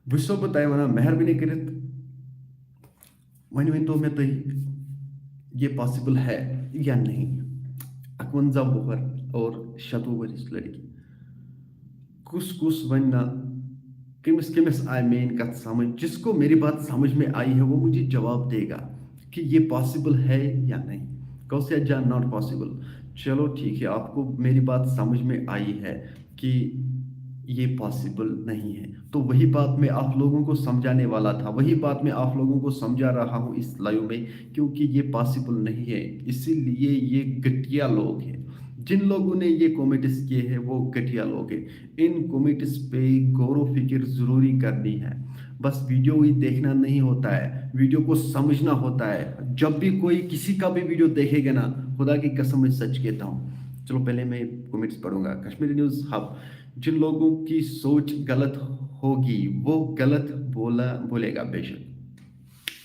بہٕ چھُسو بہٕ تۄہہِ ونان، مہربٲنی کٔرِتھ وۄنۍ ؤنۍتو مےٚ تُہۍ، یہ پاسبل ہے یا نہیں؟ 51 वोहर और 100 वरिस लड़की कुस कुस वन्ना किमिस किमिस आई मेन कथ समझ, जिसको मेरी बात समझ में आई है वो मुझे जवाब देगा कि ये पॉसिबल है या नहीं। कौशिक जान नॉट पॉसिबल। चलो ठीक है, आपको मेरी बात समझ में आई है कि ये पॉसिबल नहीं है, तो वही बात मैं आप लोगों को समझाने वाला था, वही बात मैं आप लोगों को समझा रहा हूँ इस लाइव में, क्योंकि ये पॉसिबल नहीं है। इसीलिए ये घटिया लोग हैं, जिन लोगों ने ये कमेंट्स किए हैं वो घटिया लोग हैं। इन कमेंट्स पे गौर व फिक्र जरूरी करनी है, बस वीडियो ही देखना नहीं होता है, वीडियो को समझना होता है। जब भी कोई किसी का भी वीडियो देखेगा ना, खुदा की कसम मैं सच कहता हूँ। चलो पहले मैं कमेंट्स पढ़ूंगा। कश्मीरी न्यूज़ हब, जिन लोगों की सोच गलत होगी वो गलत बोलेगा बेशक।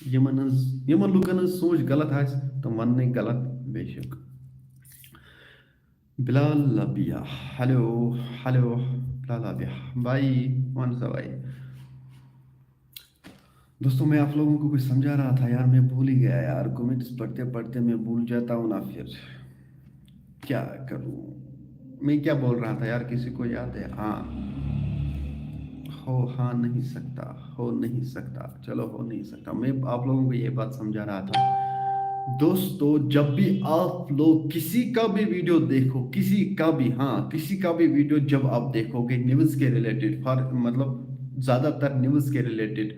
यमन लुकन सोच गलत है तो मन नहीं गलत बेशक। बिलाल लबिया, हेलो हेलो बिलाल लबिया भाई, कौन सा भाई? दोस्तों मैं आप लोगों को कुछ समझा रहा था यार, मैं भूल ही गया यार, कमेंट्स पढ़ते पढ़ते मैं भूल जाता हूँ ना, फिर क्या करूँ। मैं क्या बोल रहा था यार, किसी को याद है? हाँ, हाँ नहीं सकता, हो नहीं सकता, चलो हो नहीं सकता। मैं आप लोगों को ये बात समझा रहा था। दोस्तों जब भी आप लोग किसी का भी वीडियो देखो, किसी का भी, हाँ किसी का भी वीडियो जब आप देखोगे न्यूज़ के रिलेटेड, फॉर मतलब ज़्यादातर न्यूज़ के रिलेटेड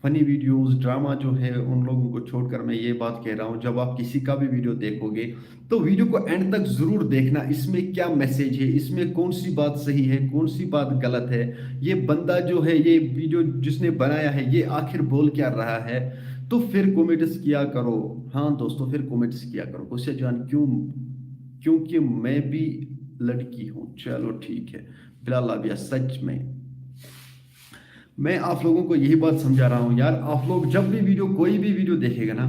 फनी वीडियोस, ड्रामा जो है उन लोगों को छोड़कर मैं ये बात कह रहा हूँ, जब आप किसी का भी वीडियो देखोगे तो वीडियो को एंड तक जरूर देखना, इसमें क्या मैसेज है, इसमें कौन सी बात सही है, कौन सी बात गलत है, ये बंदा जो है, ये वीडियो जिसने बनाया है ये आखिर बोल क्या रहा है। तो फिर कमेंट्स किया करो। हाँ दोस्तों फिर कमेंट्स किया करो। उससे जान क्यों? क्योंकि मैं भी लड़की हूँ। चलो ठीक है बिलाल आबिया, सच में मैं आप लोगों को यही बात समझा रहा हूँ यार। आप लोग जब भी वीडियो, कोई भी वीडियो देखेगा ना,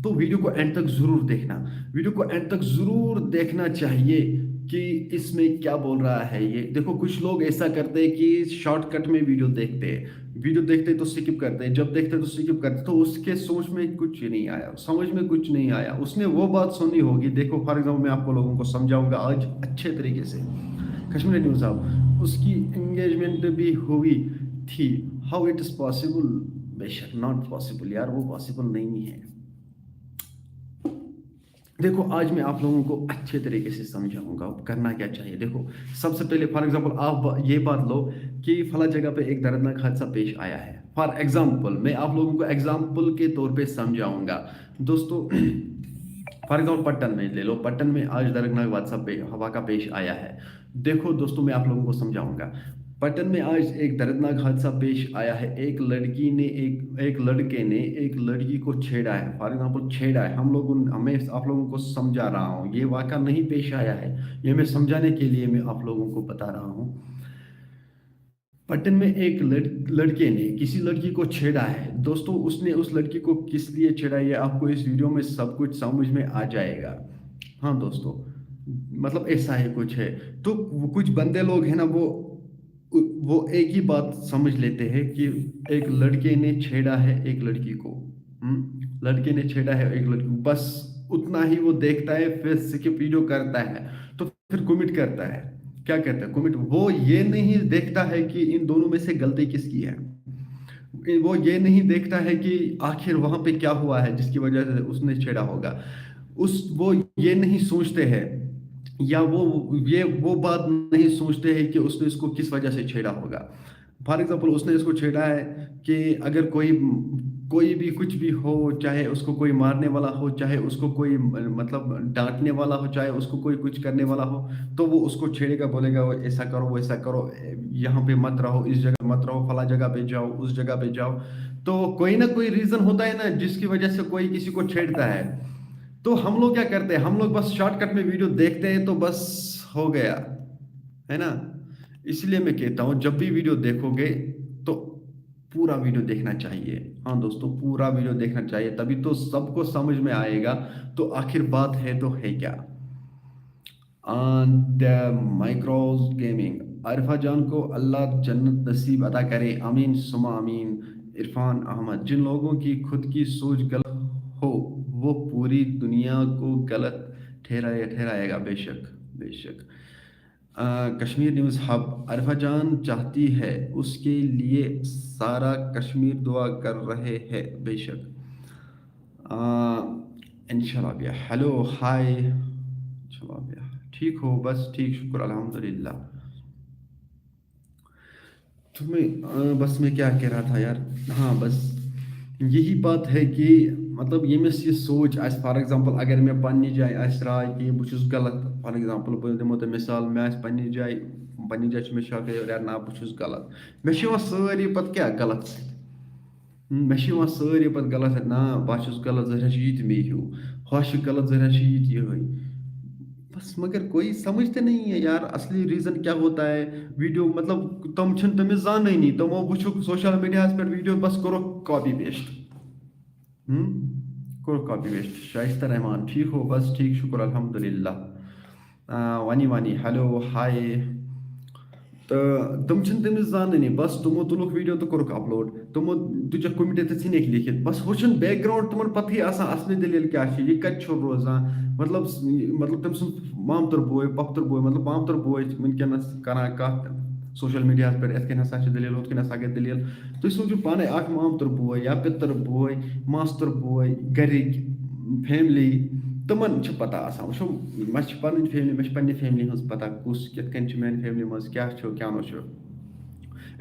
तो वीडियो को एंड तक जरूर देखना, वीडियो को एंड तक जरूर देखना चाहिए कि इसमें क्या बोल रहा है। ये देखो कुछ लोग ऐसा करते हैं कि शॉर्टकट में वीडियो देखते हैं, वीडियो देखते तो स्किप करते हैं, जब देखते तो स्किप करते, तो उसके सोच में कुछ नहीं आया, समझ में कुछ नहीं आया, उसने वो बात सुनी होगी। देखो फॉर एग्जाम्पल मैं आपको लोगों को समझाऊंगा आज अच्छे तरीके से। कश्मीरी न्यूज़ साहब, उसकी एंगेजमेंट भी हुई थी, हाउ इट इज पॉसिबल? बेशक नॉट पॉसिबल यार, वो पॉसिबल नहीं है। देखो आज मैं आप लोगों को अच्छे तरीके से समझाऊंगा करना क्या चाहिए। देखो सबसे पहले फॉर एग्जांपल आप ये बात लो कि फला जगह पे एक दर्दनाक हादसा पेश आया है, फॉर एग्जांपल मैं आप लोगों को एग्जांपल के तौर पे समझाऊंगा। दोस्तों फॉर एग्जाम्पल पट्टन में ले लो, पट्टन में आज दर्दनाक हादसा हवा का पेश आया है। देखो दोस्तों मैं आप लोगों को समझाऊंगा। पटन में आज एक दर्दनाक हादसा पेश आया है। एक लड़की ने एक लड़के ने एक लड़की को छेड़ा है, फॉर एग्जाम्पल छेड़ा है। हमें आप लोगों को समझा रहा हूँ, ये वाक़या नहीं पेश आया है, ये मैं समझाने के लिए मैं आप लोगों को बता रहा हूँ। पटन में एक लड़के ने किसी लड़की को छेड़ा है। दोस्तों उसने उस लड़की को किस लिए छेड़ा, ये आपको इस वीडियो में सब कुछ समझ में आ जाएगा। हाँ दोस्तों मतलब ऐसा है कुछ है। तो कुछ बंदे लोग हैं ना, वो एक ही बात समझ लेते हैं कि एक लड़के ने छेड़ा है एक लड़की को, लड़के ने छेड़ा है एक लड़की को, बस उतना ही वो देखता है, फिर स्किप वीडियो करता है, तो फिर कमिट करता है। क्या कहता है कमिट? वो ये नहीं देखता है कि इन दोनों में से गलती किसकी है, वो ये नहीं देखता है कि आखिर वहां पे क्या हुआ है जिसकी वजह से उसने छेड़ा होगा। वो ये नहीं सोचते हैं, या वो बात नहीं सोचते हैं कि उसने इसको किस वजह से छेड़ा होगा। फॉर एग्जाम्पल उसने इसको छेड़ा है कि अगर कोई कोई भी कुछ भी हो, चाहे उसको कोई मारने वाला हो, चाहे उसको कोई मतलब डांटने वाला हो, चाहे उसको कोई कुछ करने वाला हो, तो वो उसको छेड़ेगा, बोलेगा वो ऐसा करो वैसा करो, यहाँ पे मत रहो, इस जगह मत रहो, फला जगह पे जाओ, उस जगह पे जाओ। तो कोई ना कोई रीजन होता है ना जिसकी वजह से कोई किसी को छेड़ता है। तो हम लोग क्या करते हैं, हम लोग बस शॉर्टकट में वीडियो देखते हैं तो बस हो गया, है ना। इसलिए मैं कहता हूं जब भी वीडियो देखोगे तो पूरा वीडियो देखना चाहिए। हाँ दोस्तों पूरा वीडियो देखना चाहिए, तभी तो सबको समझ में आएगा। तो आखिर बात है तो है क्या। द माइक्रोस गेमिंग, आरिफा जान को अल्लाह जन्नत नसीब अता करे, आमीन सुमा आमीन। इरफान अहमद, जिन लोगों की खुद की सोच गलत हो वो पूरी दुनिया को गलत ठहराएगा, बेशक, बेशक। कश्मीर न्यूज़ हब, अरफा जान चाहती है उसके लिए सारा कश्मीर दुआ कर रहे हैं, बेशक। इंशाल्लाह भैया, हेलो, हाय, इंशाल्लाह भैया, ठीक हो? बस ठीक, शुक्र अल्हम्दुलिल्लाह। बस मैं क्या कह रहा था यार, हाँ बस यही बात है कि मतलब ये सोच आज फॉर एग्जांपल अगर मैं पन्नी जाए राय कि बहुत गलत, फॉर एग्जांपल बह दिमो तो मिसाल मैं पन्नी जाए मे शक यार ना बहुत गलत, मे सारी पत क्या गलत, मे सारी पत गलत ना बस गलत जरा ये मे हूँ हश गलत जरा ये बस, मगर कोई समझते नहीं है यार असली रीजन क्या होता है। वीडियो मतलब तुम तमिस जान नहीं, तुमो वो सोशल मीडिया पर वीडियो बस करो कॉपी पेस्ट, करो कॉपी पेस्ट। शाइस्ता रहमान, ठीक हो? बस ठीक, शुक्र अल्हम्दुलिल्लाह। वानी वानी, हेलो, हाय। तो तुम तमिस जान बस तुमो तुलुक वीडियो तो कोरुक अपलोड, तुमो तुझे कुमिटे तो छिनिक लिखित बस वुचन बैकग्राउंड तुमन पता ही आसान असली दलील क्या है, ये कत रोजान, मतलब तम सुन मामतर बोय पपतर बोय, मतलब मामतर बोय वनकस करान कत सोशल मीडिया पे एथ हसा दलील हुत हसा गई दलील, तुम सोचो पाने मामतर बोय या पितर बोय मास्तर बोय गरिक फैमिली तमन पता आसान वो मे पन फैमिली, मे पन्ने फैमिली हज पता कुस कितन मेन फैमिली मज क्या क्या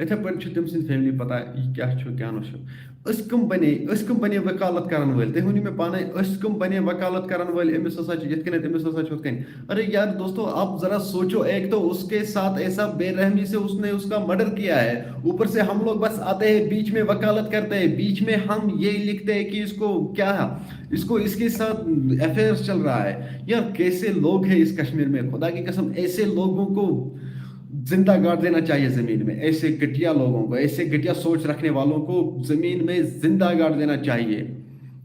इथे पे तम सद फैमिली पता यह क्या कम बने वकालत करान वल, तुम वो मे पाने कम बने वकालत करान वल, अमिस हसा अमिस हसा। अरे यार दोस्तों, आप जरा सोचो, एक तो उसके साथ ऐसा बेरहमी से उसने उसका मर्डर किया है, ऊपर से हम लोग बस आते हैं बीच में वकालत करते हैं, बीच में हम ये लिखते हैं कि इसको क्या इसको इसके साथ अफेयर चल रहा है। यार कैसे लोग हैं इस कश्मीर में, खुदा की कसम, ऐसे लोगों को जिंदा गाड़ देना चाहिए जमीन में, ऐसे घटिया लोगों को, ऐसे घटिया सोच रखने वालों को जमीन में जिंदा गाड़ देना चाहिए,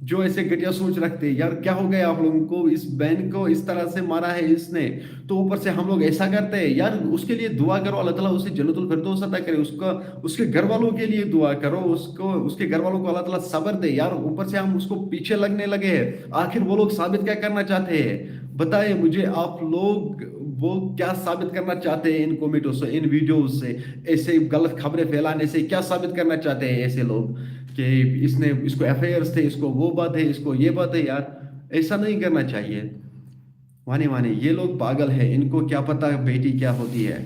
जो ऐसे घटिया सोच रखते हैं। यार क्या हो गया आप लोगों को, इस बहन को इस तरह से मारा है इसने, तो ऊपर से हम लोग ऐसा करते हैं। यार उसके लिए दुआ करो, अल्लाह ताला उसे जन्नतुल फिरदौस अता करे, उसका उसके घर वालों के लिए दुआ करो, उसको उसके घर वालों को अल्लाह ताला सब्र दे। यार ऊपर से हम उसको पीछे लगने लगे हैं, आखिर वो लोग साबित क्या करना चाहते हैं, बताइए मुझे आप लोग, वो क्या साबित करना चाहते हैं इन कमेंटों से, इन वीडियोस से, ऐसे गलत खबरें फैलाने से क्या साबित करना चाहते हैं ऐसे लोग कि इसने इसको अफेयर्स थे, इसको वो बात है, इसको ये बात है। यार ऐसा नहीं करना चाहिए। माने माने ये लोग पागल है, इनको क्या पता है बेटी क्या होती है।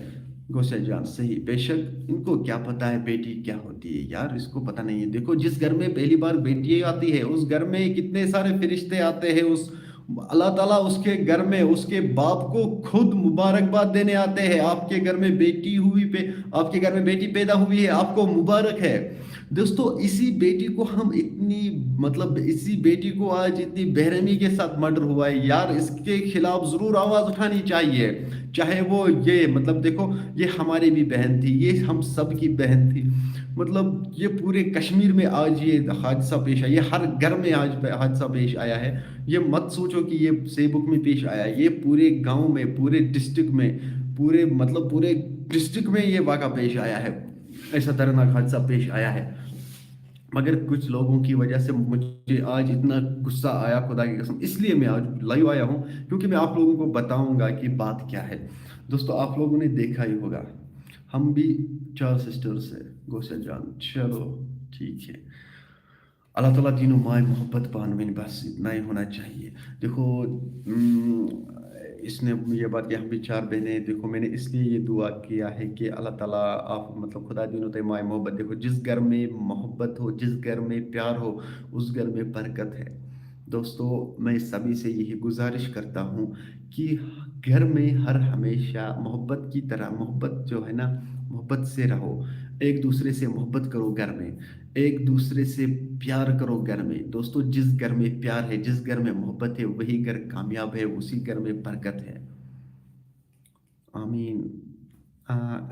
गोसे जान सही, बेशक इनको क्या पता है बेटी क्या होती है, यार इसको पता नहीं है। देखो जिस घर में पहली बार बेटी आती है उस घर में कितने सारे फरिश्ते आते हैं, उस अल्लाह ताला उसके घर में उसके बाप को खुद मुबारकबाद देने आते हैं, आपके घर में बेटी हुई पे आपके घर में बेटी पैदा हुई है, आपको मुबारक है। दोस्तों इसी बेटी को हम इतनी मतलब इसी बेटी को आज इतनी बेरहमी के साथ मर्डर हुआ है, यार इसके खिलाफ जरूर आवाज उठानी चाहिए। चाहे वो ये मतलब देखो, ये हमारी भी बहन थी, ये हम सब की बहन थी, मतलब ये पूरे कश्मीर में आज ये हादसा पेश आया, ये हर घर में आज हादसा पेश आया है। ये मत सोचो कि ये सेबुक में पेश आया, ये पूरे गांव में, पूरे डिस्ट्रिक्ट में, पूरे मतलब पूरे डिस्ट्रिक्ट में ये वाक़ा पेश आया है, ऐसा दर्दनाक हादसा पेश आया है। मगर कुछ लोगों की वजह से मुझे आज इतना गुस्सा आया, खुदा की कसम, इसलिए मैं आज लाइव आया हूँ, क्योंकि मैं आप लोगों को बताऊंगा कि बात क्या है। दोस्तों आप लोगों ने देखा ही होगा, हम भी 4 सिस्टर्स हैं, गोसल जान, चलो ठीक है, अल्लाह ताला तीनों माए मोहब्बत पानवीन, बस इतना ही होना चाहिए। देखो इसने ये बात कि हम भी 4 बहनें, देखो मैंने इसलिए ये दुआ किया है कि अल्लाह ताला आप मतलब खुदा तीनों ते माए मोहब्बत, देखो जिस घर में मोहब्बत हो, जिस घर में प्यार हो, उस घर में बरकत है। दोस्तों मैं सभी से यही गुजारिश करता हूँ कि घर में हर हमेशा मोहब्बत की तरह, मोहब्बत जो है ना, मोहब्बत से रहो, एक दूसरे से मोहब्बत करो घर में, एक दूसरे से प्यार करो घर में। दोस्तों जिस घर में प्यार है, जिस घर में मोहब्बत है, वही घर कामयाब है, उसी घर में बरकत है। आमीन।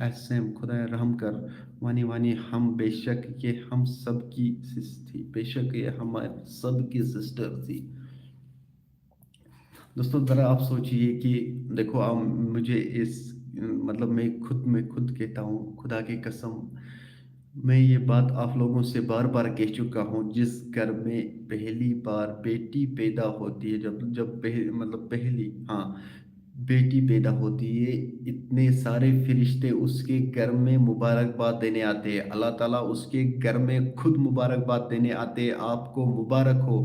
ऐसे खुदा रहम कर। वानी वानी, हम बेशक ये हम सब की सिस थी, बेशक ये हमारे सब की सिस्टर थी। दोस्तों ज़रा आप सोचिए कि देखो आप मुझे इस मतलब मैं खुद कहता हूँ, खुदा की कसम, मैं ये बात आप लोगों से बार बार कह चुका हूँ, जिस घर में पहली बार बेटी पैदा होती है, जब जब मतलब पहली, हाँ, बेटी पैदा होती है, इतने सारे फरिश्ते उसके घर में मुबारकबाद देने आते हैं। अल्लाह ताला उसके घर में खुद मुबारकबाद देने आते हैं, आपको मुबारक हो,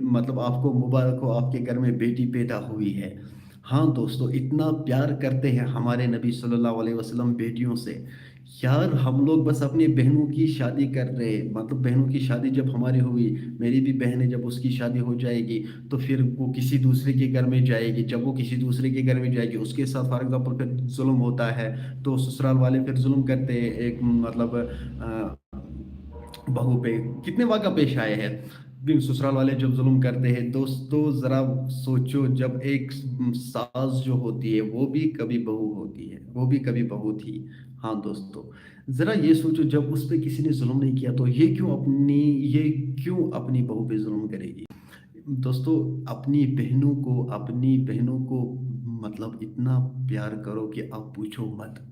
मतलब आपको मुबारक हो, आपके घर में बेटी पैदा हुई है। हाँ दोस्तों, इतना प्यार करते हैं हमारे नबी सल्लल्लाहु अलैहि वसल्लम बेटियों से। यार हम लोग बस अपनी बहनों की शादी कर रहे हैं, मतलब बहनों की शादी जब हमारी हुई, मेरी भी बहन है, जब उसकी शादी हो जाएगी तो फिर वो किसी दूसरे के घर में जाएगी। जब वो किसी दूसरे के घर में जाएगी, उसके साथ फॉर एग्जांपल फिर जुल्म होता है, तो ससुराल वाले फिर जुल्म करते हैं, एक मतलब बहू पे कितने वाक़ा पेश आए हैं। भी ससुराल वाले जब जुल्म करते हैं दोस्तों, ज़रा सोचो, जब एक सास जो होती है वो भी कभी बहू होती है, वो भी कभी बहू थी। हाँ दोस्तों, ज़रा ये सोचो, जब उस पे किसी ने जुल्म नहीं किया तो ये क्यों अपनी बहू पे जुल्म करेगी। दोस्तों, अपनी बहनों को मतलब इतना प्यार करो कि आप पूछो मत।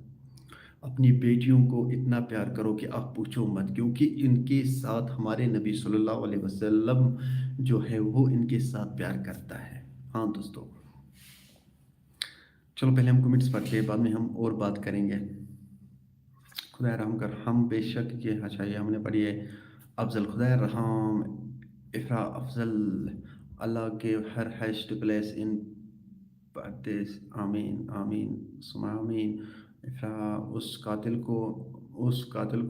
अपनी बेटियों को इतना प्यार करो कि आप पूछो मत, क्योंकि इनके साथ हमारे नबी सल्लल्लाहु अलैहि वसल्लम जो है वो इनके साथ प्यार करता है। हाँ दोस्तों, चलो पहले हम कमेंट्स पढ़ते हैं, बाद में हम और बात करेंगे। खुदा रहम कर, हम बेशक ये, अच्छा ये हमने पढ़ी है। अफजल, खुदा रहम इफ़रा अफजल, अल्लाह गिव हर हैश टू प्लेस इन this, आमीन आमीन सुमा आमीन। इफ़रा, उस कातिल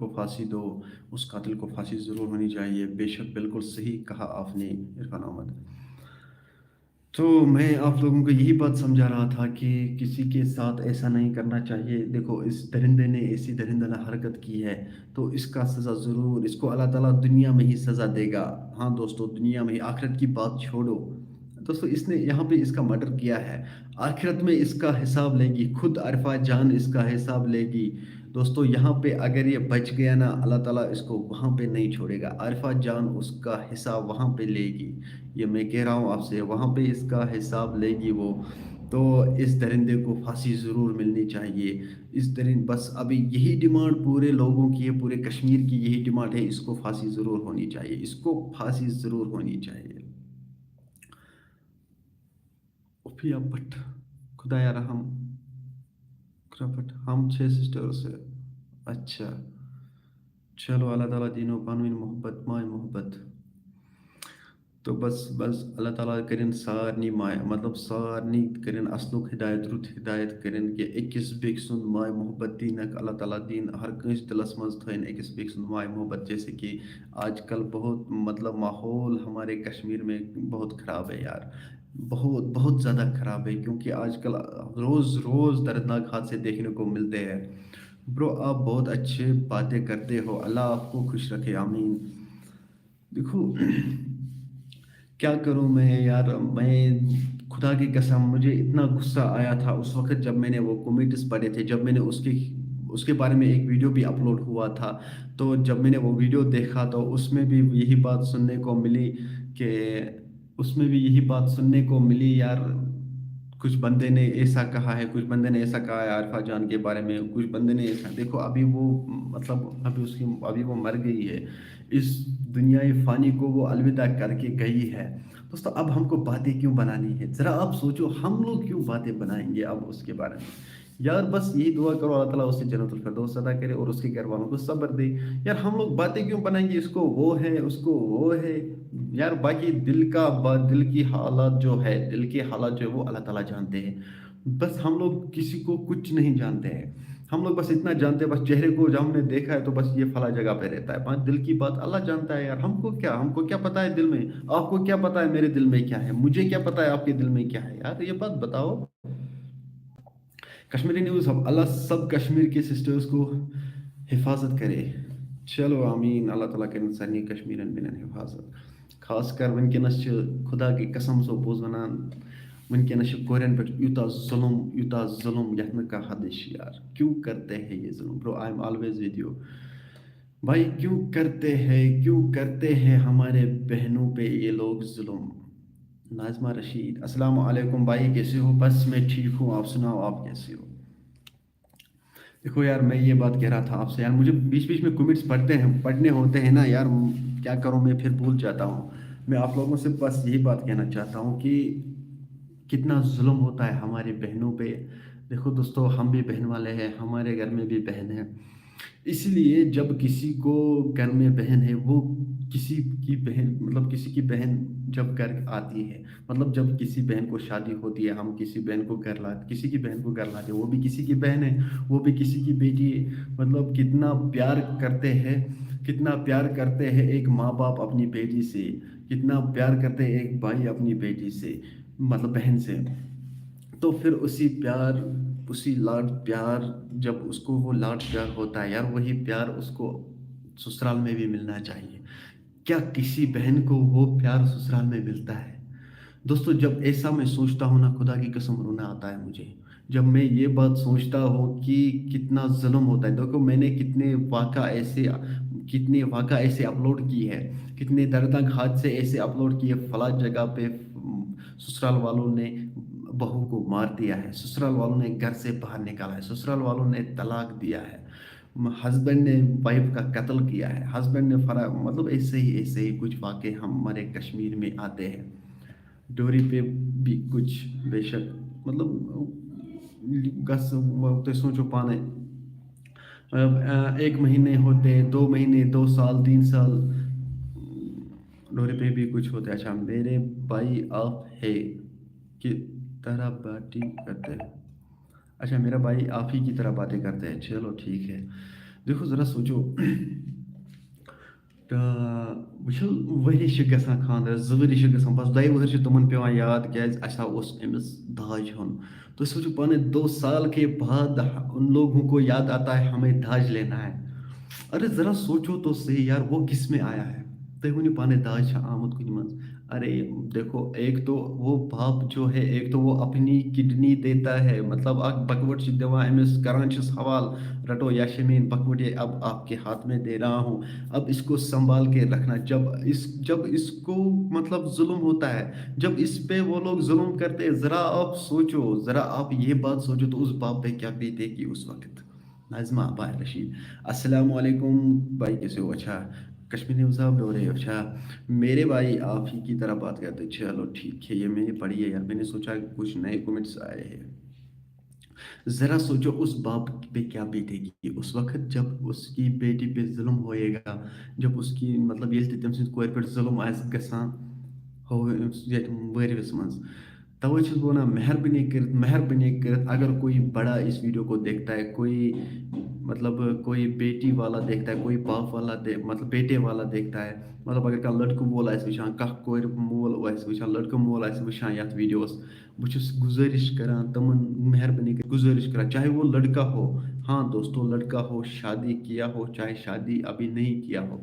को फांसी दो, उस कातिल को फांसी ज़रूर होनी चाहिए। बेशक, बिल्कुल सही कहा आपने इरफान अहमद। तो मैं आप लोगों को यही बात समझा रहा था कि किसी के साथ ऐसा नहीं करना चाहिए। देखो, इस दरिंदे ने ऐसी दरिंदाना हरकत की है, तो इसका सज़ा ज़रूर, इसको अल्लाह ताला दुनिया में ही सज़ा देगा। हाँ दोस्तों, दुनिया में ही, आखिरत की बात छोड़ो दोस्तों, इसने यहाँ पे इसका मर्डर किया है, आखिरत में इसका हिसाब लेगी खुद अरफा जान, इसका हिसाब लेगी। दोस्तों, यहाँ पे अगर ये बच गया ना, अल्लाह ताला इसको वहाँ पे नहीं छोड़ेगा, अरफा जान उसका हिसाब वहाँ पे लेगी। ये मैं कह रहा हूँ आपसे, वहाँ पे इसका हिसाब लेगी वो। तो इस दरिंदे को फांसी ज़रूर मिलनी चाहिए। इस दरिंद बस अभी यही डिमांड पूरे लोगों की है, पूरे कश्मीर की यही डिमांड है, इसको फांसी ज़रूर होनी चाहिए, इसको फांसी ज़रूर होनी चाहिए। उफिया भट्ट, खुदाया रहम, खुदा भट्ट, हम 6 सिस्टर्स है। अच्छा, चलो अल्लाह ताला दीनों कानून मोहब्बत माए मोहब्बत। तो बस बस अल्लाह ताला करें सारनी माय, मतलब सारनी करें असलुक हिदायत, रुत हिदायत करें कि अकिस बेक सुंद माय मोहब्बत दीनक अल्लाह ताला दीन हर कंस दिलस मज थन अकिस बेक सुंद माय मोहब्बत। जैसे कि आजकल बहुत मतलब माहौल हमारे कश्मीर में बहुत ख़राब है यार, बहुत बहुत ज़्यादा ख़राब है, क्योंकि आजकल रोज़ रोज़ दर्दनाक हादसे देखने को मिलते हैं। ब्रो, आप बहुत अच्छे बातें करते हो, अल्लाह आपको खुश रखे, आमीन। देखो, क्या करूं मैं यार, मैं खुदा की कसम, मुझे इतना गुस्सा आया था उस वक्त जब मैंने वो कमेंट्स पढ़े थे, जब मैंने उसके उसके बारे में एक वीडियो भी अपलोड हुआ था। तो जब मैंने वो वीडियो देखा तो उसमें भी यही बात सुनने को मिली कि उसमें भी यही बात सुनने को मिली यार, कुछ बंदे ने ऐसा कहा है, कुछ बंदे ने ऐसा कहा है आरफा जान के बारे में, कुछ बंदे ने ऐसा, देखो अभी वो मतलब अभी वो मर गई है, इस दुनियाई फ़ानी को वो अलविदा करके गई है। दोस्तों, अब हमको बातें क्यों बनानी है, ज़रा आप सोचो, हम लोग क्यों बातें बनाएंगे अब उसके बारे में। यार बस यही दुआ करो, अल्लाह ताला उससे जन्नतुल फिरदौस अता करे और उसके घर वालों को सब्र दे। यार हम लोग बातें क्यों बनाएंगे, इसको वो है, उसको वो है। यार बाकी दिल की हालात जो है, दिल के हालात जो है वो अल्लाह ताला जानते हैं। बस हम लोग किसी को कुछ नहीं जानते हैं, हम लोग बस इतना जानते हैं, बस चेहरे को जब हमने देखा है तो बस ये फला जगह पे रहता है, बात दिल की बात अल्लाह जानता है यार। हमको क्या पता है दिल में, आपको क्या पता है मेरे दिल में क्या है, मुझे क्या पता है आपके दिल में क्या है, यार ये बात बताओ। कश्मीरी न्यूज़, हम अल्लाह सब कश्मीर के सिस्टर्स को हिफाजत करे। चलो आमीन, अल्लाह ताला के सानी कश्मीरन बिन हिफाजत। खासकर वनकस खुदा की कसम सो बोज वनान, वनकस कोरियन पे यूता जुल्म यथ का हदिश। यार क्यों करते हैं ये जुल्म, bro I am always with you. भाई क्यों करते हैं हमारे बहनों पे ये लोग जुल्म। नाजमा रशीद, अस्सलाम वालेकुम भाई, कैसे हो? बस मैं ठीक हूँ, आप सुनाओ आप कैसे हो? देखो यार, मैं ये बात कह रहा था आपसे यार, मुझे बीच बीच में कमेंट्स पढ़ने होते हैं ना यार, क्या करूं, मैं फिर भूल जाता हूँ। मैं आप लोगों से बस यही बात कहना चाहता हूँ कि कितना जुल्म होता है हमारी बहनों पे। देखो दोस्तों, हम भी बहन वाले हैं, हमारे घर में भी बहन है। इसलिए जब किसी को घर में बहन है, वो किसी की बहन, मतलब किसी की बहन जब घर आती है, मतलब जब किसी बहन को शादी होती है, हम किसी बहन को घर ला किसी की बहन को घर लाते हैं, वो भी किसी की बहन है, वो भी किसी की बेटी है। मतलब कितना प्यार करते हैं, कितना प्यार करते हैं एक माँ बाप अपनी बेटी से, कितना प्यार करते हैं एक भाई अपनी बेटी से, मतलब बहन से। तो फिर उसी प्यार, उसी लाड प्यार, जब उसको वो लाड प्यार होता है यार, वही प्यार उसको ससुराल में भी मिलना चाहिए। क्या किसी बहन को वो प्यार ससुराल में मिलता है? दोस्तों, जब ऐसा मैं सोचता हूँ ना, खुदा की कसम रोना आता है मुझे। जब मैं ये बात सोचता हूँ कि कितना जुल्म होता है। देखो, मैंने कितने वाक़ा ऐसे अपलोड किए हैं, कितने दर्दनाक हादसे ऐसे अपलोड किए, फला जगह पे ससुराल वालों ने बहू को मार दिया है, ससुराल वालों ने घर से बाहर निकाला है, ससुराल वालों ने तलाक दिया है, हस्बैंड ने वाइफ का कत्ल किया है, हस्बैंड ने फरा, मतलब ऐसे ही कुछ वाक़े हमारे कश्मीर में आते हैं। डोरी पे भी कुछ, बेशक, मतलब गस तो सोचो पाने, एक महीने होते, 2 महीने, 2 साल, 3 साल, डोरी पे भी कुछ होते। अच्छा, मेरे भाई आप है कि तरह बातें करते हैं। अच्छा, मेरा भाई आप ही की तरह बातें करते हैं, चलो ठीक है। देखो ज़रा सोचो, वुचल वरी छ गसान खानदर, 2 वरी छ गसान, बस 2 वहर छ तुमन पेवान याद, क्या अच्छा उस अमिस दाज हन। तो सोचो पाने, 2 साल के बाद उन लोगों को याद आता है हमें दाज लेना है। अरे जरा सोचो तो सही यार, वो किस में आया है? तय वनी पाने दाज आमद कुछ मज। अरे देखो, एक तो वो बाप जो है, एक तो वो अपनी किडनी देता है, मतलब आप बकवट से दवा एमएस करान छस हवाल, रटो या शमीन बकवट, ये अब आपके हाथ में दे रहा हूँ, अब इसको संभाल के रखना। जब इसको मतलब जुल्म होता है, जब इस पे वो लोग जुल्म करते हैं, जरा आप सोचो, जरा आप ये बात सोचो, तो उस बाप पे क्या बीतेगी उस वक्त। नाज़िमा अबाय रशीद, अस्सलाम वालेकुम भाई, कैसे हो? अच्छा, कश्मीरी साहब हो रहे हो? अच्छा, मेरे भाई आप ही की तरह बात करते, चलो ठीक है, ये मैंने पढ़ी है यार, मैंने सोचा कि कुछ नए कमेंट्स आए हैं। ज़रा सोचो उस बाप पे क्या बीतेगी उस वक़्त, जब उसकी बेटी पे ज़ुल्म होएगा, जब उसकी मतलब येल्हि ते तम सٕنٛدِ कورِ पेठ ज़ुल्म आसि गژھان हो यथ वٲرۍوِس منٛز। तवै छुस बह वनान, मेहरबानी कर, अगर कोई बड़ा इस वीडियो को देखता है, कोई मतलब कोई बेटी वाला देखता है, कोई बाप वाला मतलब बेटे वाला देखता है, मतलब अगर कह लड़कों मोल आस वुचान, कह कोर मोल आस वुचान, लड़कों मोल आस वुचान यथ वीडियोस, बहुत गुजारिश करान तमन, मेहरबानी कर गुजारिश करान, चाहे वो लड़का हो, हाँ दोस्तों, लड़का हो, शादी किया हो, चाहे शादी अभी नहीं किया हो,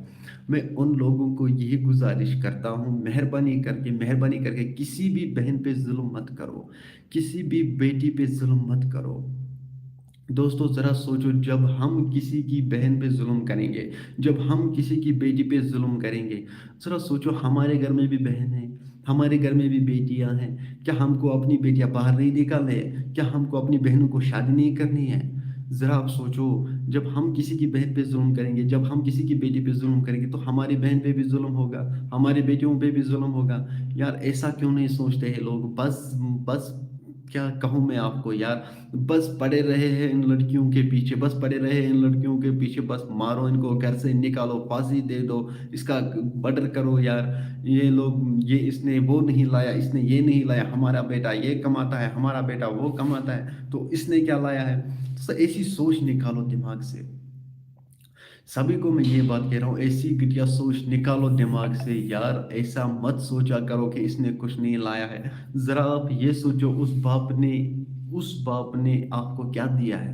मैं उन लोगों को यही गुजारिश करता हूँ, मेहरबानी करके किसी भी बहन पे जुल्म मत करो, किसी भी बेटी पे जुल्म मत करो। दोस्तों ज़रा सोचो, जब हम किसी की बहन पे जुल्म करेंगे, जब हम किसी की बेटी पे जुल्म करेंगे, ज़रा सोचो, हमारे घर में भी बहन है, हमारे घर में भी बेटियां हैं, क्या हमको अपनी बेटियां बाहर नहीं निकालनी है? क्या हमको अपनी बहनों को शादी नहीं करनी है? ज़रा आप सोचो, जब हम किसी की बहन पे जुल्म करेंगे, जब हम किसी की बेटी पे जुल्म करेंगे, तो हमारी बहन पे भी जुल्म होगा, हमारी बेटियों पे भी जुल्म होगा। यार ऐसा क्यों नहीं सोचते हैं लोग? बस बस क्या कहूँ मैं आपको यार, बस पड़े रहे हैं इन लड़कियों के पीछे, बस पड़े रहे हैं इन लड़कियों के पीछे, बस मारो इनको, घर से निकालो, फांसी दे दो, इसका मर्डर करो यार। ये लोग, ये इसने वो नहीं लाया, इसने ये नहीं लाया, हमारा बेटा ये कमाता है, हमारा बेटा वो कमाता है, तो इसने क्या लाया है? तो ऐसी सोच निकालो दिमाग से। सभी को मैं ये बात कह रहा हूँ, ऐसी घटिया सोच निकालो दिमाग से यार, ऐसा मत सोचा करो कि इसने कुछ नहीं लाया है। ज़रा आप ये सोचो, उस बाप ने आपको क्या दिया है?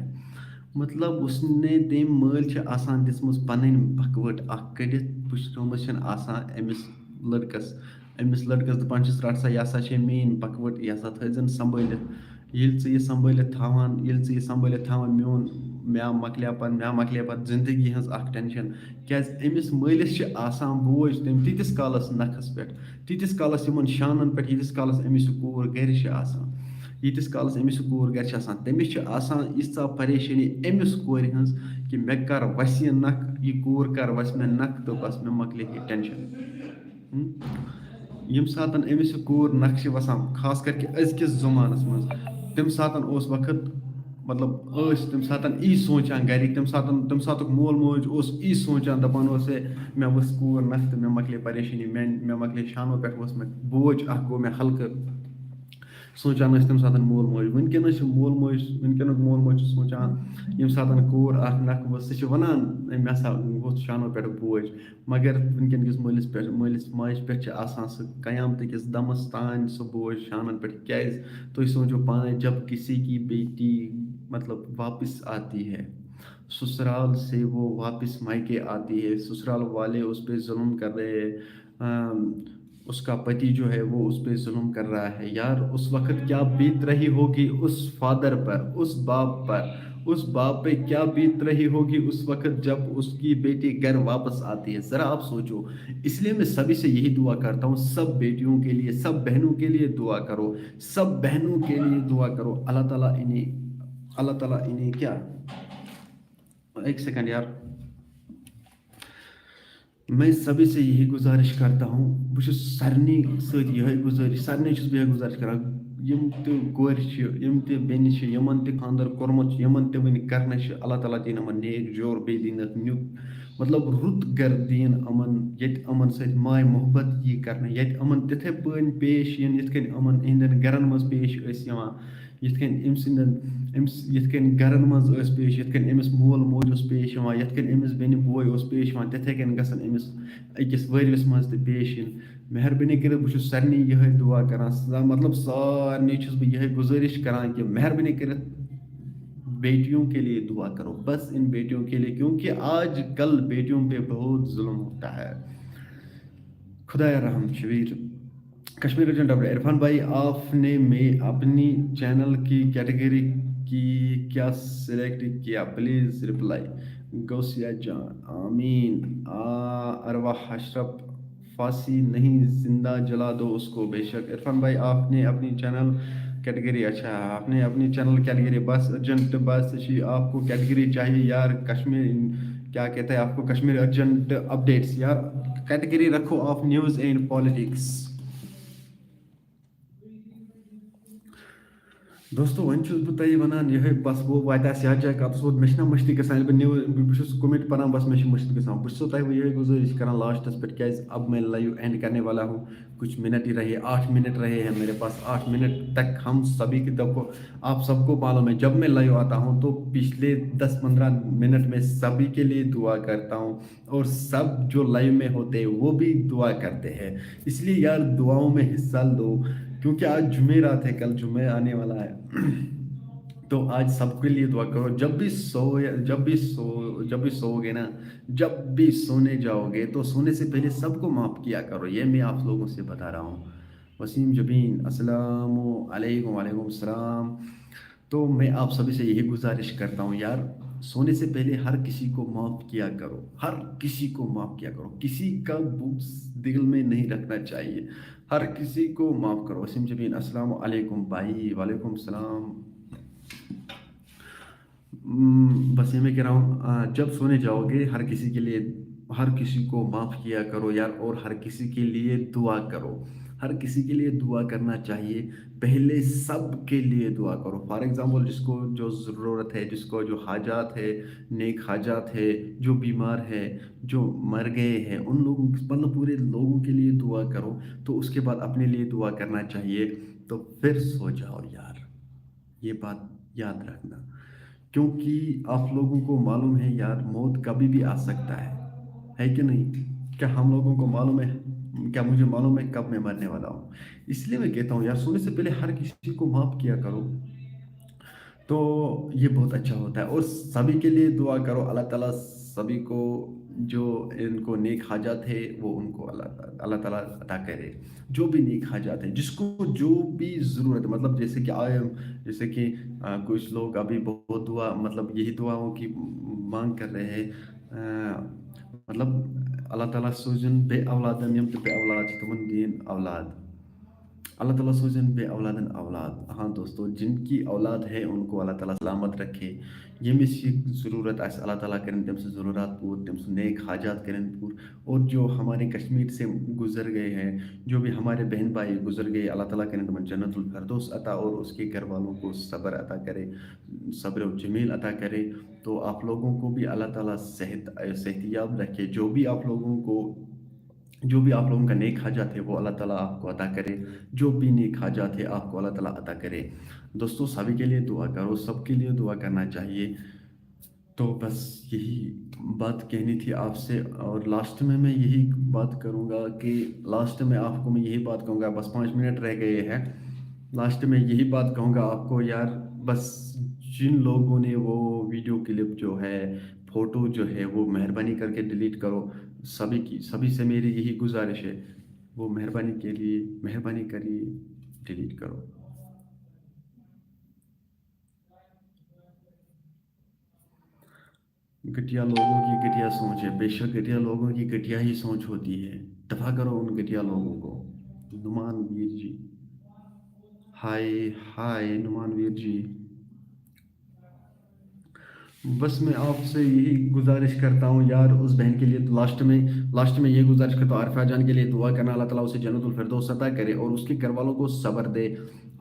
मतलब उसने तेम मल छ आसान दिसमस पनन बकवट अख कड़ित, पुश्रमस छन आसान अमिस लड़कस दपान छस, रट सा, यह सा छे मेन बकवट, यह सा थजन संभलित। येल चे ये संभलित थावान, येल चे ये संभलित थावान, म्योन म्या मकलिया पत जिंदगी हंस अख टेंशन, क्या अमिस मलिस छ आसान बोझ तम तीतिस कालस नखस पे, तीतिस कालस यमन शानन पे, तीतिस कालस अमिस कोर घर छ आसान। ییٖتِس کالَس أمِس یہِ کوٗر گَرِ چھِ آسان تٔمِس چھِ آسان ییٖژاہ پریشٲنی أمِس کورِ ہٕنٛز کہِ مےٚ کَر وَسہِ یہِ نَکھ یہِ کوٗر کَر وَسہِ مےٚ نَکھ تہٕ بَس مےٚ مۄکلے یہِ ٹٮ۪نشَن ییٚمہِ ساتہٕ أمِس یہِ کوٗر نَکھٕ چھِ وَسان خاص کر کہِ أزکِس زمانَس منٛز تَمہِ ساتہٕ اوس وقت مطلب ٲسۍ تَمہِ ساتہٕ یی سونٛچان گَرِکۍ تَمہِ ساتُک مول موج اوس یی سونٛچان دَپان اوس ہے مےٚ ؤژھ کوٗر نَکھٕ تہٕ مےٚ مۄکلے پریشٲنی مےٚ مۄکلے شانو پٮ۪ٹھ ؤژھ مےٚ بوج اَکھ گوٚو مےٚ ہلکہٕ سونٛچان ٲسۍ تَمہِ ساتہٕ مول موج وٕنکٮ۪نَس چھِ وٕنکٮ۪نُک مول موج چھُ سونٛچان ییٚمہِ ساتہٕ کوٗر اَکھ نَکھٕ ؤژھ سُہ چھِ وَنان مےٚ ہسا ووٚتھ شانو پٮ۪ٹھ بوج مگر وٕنکٮ۪ن کِس مٲلِس ماجہِ پٮ۪ٹھ چھِ آسان سُہ قیامتٕکِس دَمَس تانۍ سُہ بوج شانَن پٮ۪ٹھ کیٛازِ تُہۍ سوٗنٛچِو پانَے جب کسی کی بیٹی مطلب واپس آتی ہے سسرال سے وہ واپس مائکے آتی ہے سسرال والے اس پہ ظلم کر رہے ہیں اس کا پتی جو ہے وہ اس پہ ظلم کر رہا ہے یار اس وقت کیا بیت رہی ہوگی اس فادر پر اس باپ پہ کیا بیت رہی ہوگی اس وقت جب اس کی بیٹی گھر واپس آتی ہے ذرا آپ سوچو اس لیے میں سبھی سے یہی دعا کرتا ہوں سب بیٹیوں کے لیے سب بہنوں کے لیے دعا کرو سب بہنوں کے لیے دعا کرو اللہ تعالیٰ انہیں کیا ایک سیکنڈ یار میں سبھی سے یہی گزارش کرتا ہوں بہٕ چھُس سارنٕے سۭتۍ یِہوٚے گُزٲرِش سارنٕے چھُس بہٕ یِہوٚے گُزارِش کران یِم تہِ کورِ چھِ یِم تہِ بیٚنہِ چھِ یِمن تہِ خانٛدر کوٚرمُت چھُ یِمن تہِ وٕنہِ کرنَے چھُ اللہ تعالیٰ دِیِن یِمن نیک جور بیٚیہِ دِیِنکھ نیُک مطلب رُت گرٕ دِیِن یِمن ییٚتہِ یِمن سۭتۍ ماے محبت یی کرنہٕ ییٚتہِ یِمن تِتھَے پٲٹھۍ پیش یِن یِتھ کٔنۍ یِمن یِہنٛدٮ۪ن گرن منٛز پیش ٲسۍ یِوان یِتھ کٔنۍ یِتھ کٔنۍ گرن منٛز ٲسۍ پیش یِتھ کٔنۍ أمِس مول موج اوس پیش یِوان یِتھ کٔنۍ أمِس بیٚنہِ بوے اوس پیش یِوان تِتھَے کٔنۍ گژھن أمِس أکِس وٲرۍوِس منٛز تہِ پیش یِن مہربٲنی کٔرِتھ بہٕ چھُس سارنٕے یِہوٚے دُعا کران مطلب سارنٕے چھُس بہٕ یِہوٚے گُزٲرِش کران کہ مہربٲنی کٔرِتھ بیٹیوں کے لیے دعا کرو بس ان بیٹیوں کے لیے کیونکہ آج کل بیٹیوں پہ بہت ظلم ہوتا ہے خدا رحم شبیر کشمیر ارجنٹ اپڈیٹ عرفان بھائی آپ نے میں اپنی چینل کی کیٹیگری کی کیا سلیکٹ کیا پلیز رپلائی غوثیہ جان آمین ارواح اشرف فاسی نہیں زندہ جلا دو اس کو بے شک عرفان بھائی آپ نے اپنی چینل کیٹیگری اچھا آپ نے اپنی چینل کیٹیگری بس ارجنٹ بس آپ کو کیٹیگری چاہیے یار کشمیر کیا کہتے ہیں آپ کو کشمیر ارجنٹ اپڈیٹس یار کیٹیگری رکھو آف نیوز اینڈ پالیٹکس دوستو وۄنۍ چھُس بہٕ تۄہہِ وَنان یِہوٚے بَس وۄنۍ واتہِ اَسہِ یَتھ جایہِ کَتَس ووت مےٚ چھِنہ مٔشتٕے گژھان ییٚلہِ بہٕ نِوٕز بہٕ چھُس کوٚمٮ۪نٛٹ پَران بَس مےٚ چھِ مٔشِد گژھان بہٕ چھُسو تۄہہِ وۄنۍ یِہوٚے گُزٲرِش کَران لاسٹَس پٮ۪ٹھ کیٛازِ اب میں لائیو اینڈ کرنے والا ہوں کچھ منٹ ہی رہے 8 منٹ رہے ہیں میرے پاس 8 منٹ تک ہم سبھی کی کو آپ سب کو معلوم ہے جب میں لائیو آتا ہوں تو پچھلے 10-15 منٹ میں سبھی کے لیے دعا کرتا ہوں اور سب جو لائیو میں ہوتے ہیں وہ بھی دعا کرتے ہیں اس لیے یار دعاؤں میں حصہ لو کیونکہ آج جمعرات ہے کل جمعہ آنے والا ہے تو آج سب کے لیے دعا کرو جب بھی سو گے نا جب بھی سونے جاؤ گے تو سونے سے پہلے سب کو معاف کیا کرو یہ میں آپ لوگوں سے بتا رہا ہوں وسیم جبین السلام علیکم وعلیکم السلام تو میں آپ سبھی سے یہی گزارش کرتا ہوں یار سونے سے پہلے ہر کسی کو معاف کیا کرو ہر کسی کو معاف کیا کرو کسی کا بغض دل میں نہیں رکھنا چاہیے ہر کسی کو معاف کرو وسیم جبین السلام علیکم بھائی وعلیکم السلام بس یہ میں کہہ رہا ہوں جب سونے جاؤ گے ہر کسی کو معاف کیا کرو یار اور ہر کسی کے لیے دعا کرو ہر کسی کے لیے دعا کرنا چاہیے پہلے سب کے لیے دعا کرو فار ایگزامپل جس کو جو ضرورت ہے جس کو جو حاجات ہے نیک حاجات ہے جو بیمار ہے جو مر گئے ہیں ان لوگوں مطلب پورے لوگوں کے لیے دعا کرو تو اس کے بعد اپنے لیے دعا کرنا چاہیے تو پھر سو جاؤ یار یہ بات یاد رکھنا کیونکہ آپ لوگوں کو معلوم ہے یار موت کبھی بھی آ سکتا ہے کہ نہیں کیا ہم لوگوں کو معلوم ہے کیا مجھے معلوم ہے کب میں مرنے والا ہوں اس لیے میں کہتا ہوں یار سونے سے پہلے ہر کسی کو معاف کیا کرو تو یہ بہت اچھا ہوتا ہے اور سبھی کے لیے دعا کرو اللہ تعالیٰ سبھی کو جو ان کو نیک حاجات ہے وہ ان کو اللہ تعالیٰ عطا کرے جو بھی نیک حاجات ہے جس کو جو بھی ضرورت ہے مطلب جیسے کہ کچھ لوگ ابھی بہت دعا مطلب یہی دعاؤں کی مانگ کر رہے ہیں مطلب اللہ تعالیٰ سوزن بے اولادن یم تہِ بے اولاد چھِ تِمن دِیِن اولاد अल्लाह ताला सोचन बे औलादन औलाद। हाँ दोस्तों, जिनकी औलाद है उनको अल्लाह ताला सलामत रखे। येमिस ज़रूरत आस अल्लाह ताला करें तम से ज़रूरत पूर, तम से नेक हाजात करें पूर। और जो हमारे कश्मीर से गुज़र गए हैं, जो भी हमारे बहन भाई गुज़र गए, अल्लाह ताला करें तम जन्नतुल फिरदौस अता और उसके घर वालों को सब्र अता करे, सब्र और जमील अता करे। तो आप लोगों को भी अल्लाह ताला सेहतियाब रखे। जो भी आप लोगों का नेक हाजात है वो अल्लाह ताला आपको अता करे। जो भी नेक हाजात है आपको अल्लाह ताला अता करे। दोस्तों, सभी के लिए दुआ करो, सबके लिए दुआ करना चाहिए। तो बस यही बात कहनी थी आपसे। और लास्ट में मैं यही बात करूँगा कि लास्ट में आपको मैं यही बात कहूँगा, बस 5 मिनट रह गए हैं। लास्ट में यही बात कहूँगा आपको यार, बस जिन लोगों ने वो वीडियो क्लिप जो है, फोटो जो है, वो मेहरबानी करके डिलीट करो। सभी से मेरी यही गुजारिश है, वो मेहरबानी करिए, डिलीट करो। घटिया लोगों की घटिया सोच है, बेशक घटिया लोगों की घटिया ही सोच होती है। दफा करो उन घटिया लोगों को। नुमान वीर जी, हाय हाय नुमान वीर जी। बस मैं आपसे यही गुजारिश करता हूँ यार, उस बहन के लिए तो लास्ट में ये गुजारिश करता हूँ, आरफा जान के लिए दुआ करना, अल्लाह ताला उसे जन्नतुल फिरदौस अता करे और उसके घर वालों को सब्र दे।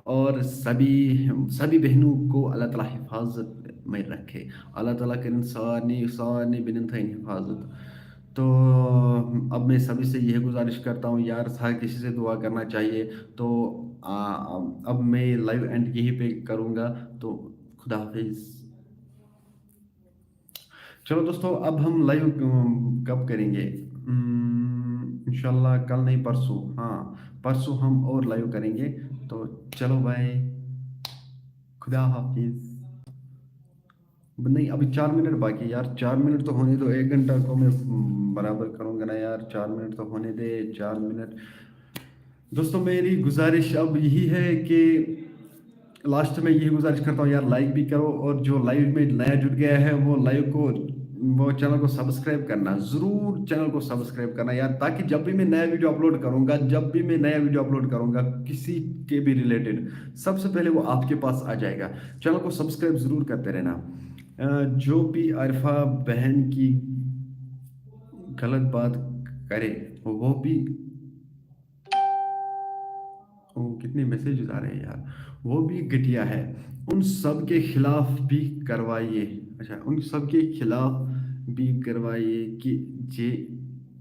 और सभी सभी बहनों को अल्लाह ताला हिफाजत में रखे। अल्लाह ताला करें सारनी सारनी बिन हिफाजत। तो अब मैं सभी से यह गुजारिश करता हूँ यार, हर किसी से दुआ करना चाहिए। तो अब मैं लाइव एंड यहीं पे करूँगा। तो खुदा हाफिज़। चलो दोस्तों, अब हम लाइव कब करेंगे? इंशाल्लाह कल नहीं, परसों। हाँ, परसों हम और लाइव करेंगे। तो चलो भाई, खुदा हाफिज़। नहीं, अभी 4 मिनट बाकी है यार, 4 मिनट तो होने दो। 1 घंटा को मैं बराबर करूँगा ना यार, 4 मिनट तो होने दे, 4 मिनट। दोस्तों, मेरी गुजारिश अब यही है कि लास्ट में यही गुजारिश करता हूँ यार, लाइक भी करो। और जो लाइव में नया जुड़ गया है वो चैनल को सब्सक्राइब करना, ज़रूर चैनल को सब्सक्राइब करना यार, ताकि जब भी मैं नया वीडियो अपलोड करूँगा किसी के भी रिलेटेड, सबसे पहले वो आपके पास आ जाएगा। चैनल को सब्सक्राइब ज़रूर करते रहना। जो भी अरफा बहन की गलत बात करे, वो भी कितने मैसेजेस आ रहे हैं यार, वो भी घटिया है। उन सब के खिलाफ भी करवाइए। अच्छा, उन सब के खिलाफ भी करवाइए कि जे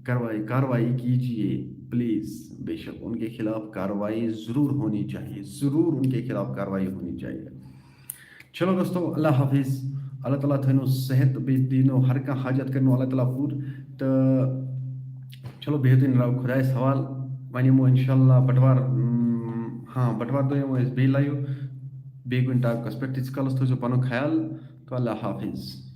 कार्रवाई कीजिए प्लीज़। बेशक उनके खिलाफ कार्रवाई ज़रूर होनी चाहिए, ज़रूर उनके खिलाफ कार्रवाई होनी चाहिए। चलो दोस्तों, अल्लाह हाफिज़। अल्लाह ताला थनो सेहत भी दीनो, हर का हाजत करनो अल्लाह ताला पूर। तो चलो बेहतरीन रहो, खुदाए सवाल वन यमो इंशाल्लाह बटवार। हाँ, बटवार दो यमो इस बे लाइव बेगुन टाइप का स्पेक्टिस कलस तो जो पनो ख्याल। तो अल्लाह हाफिज़।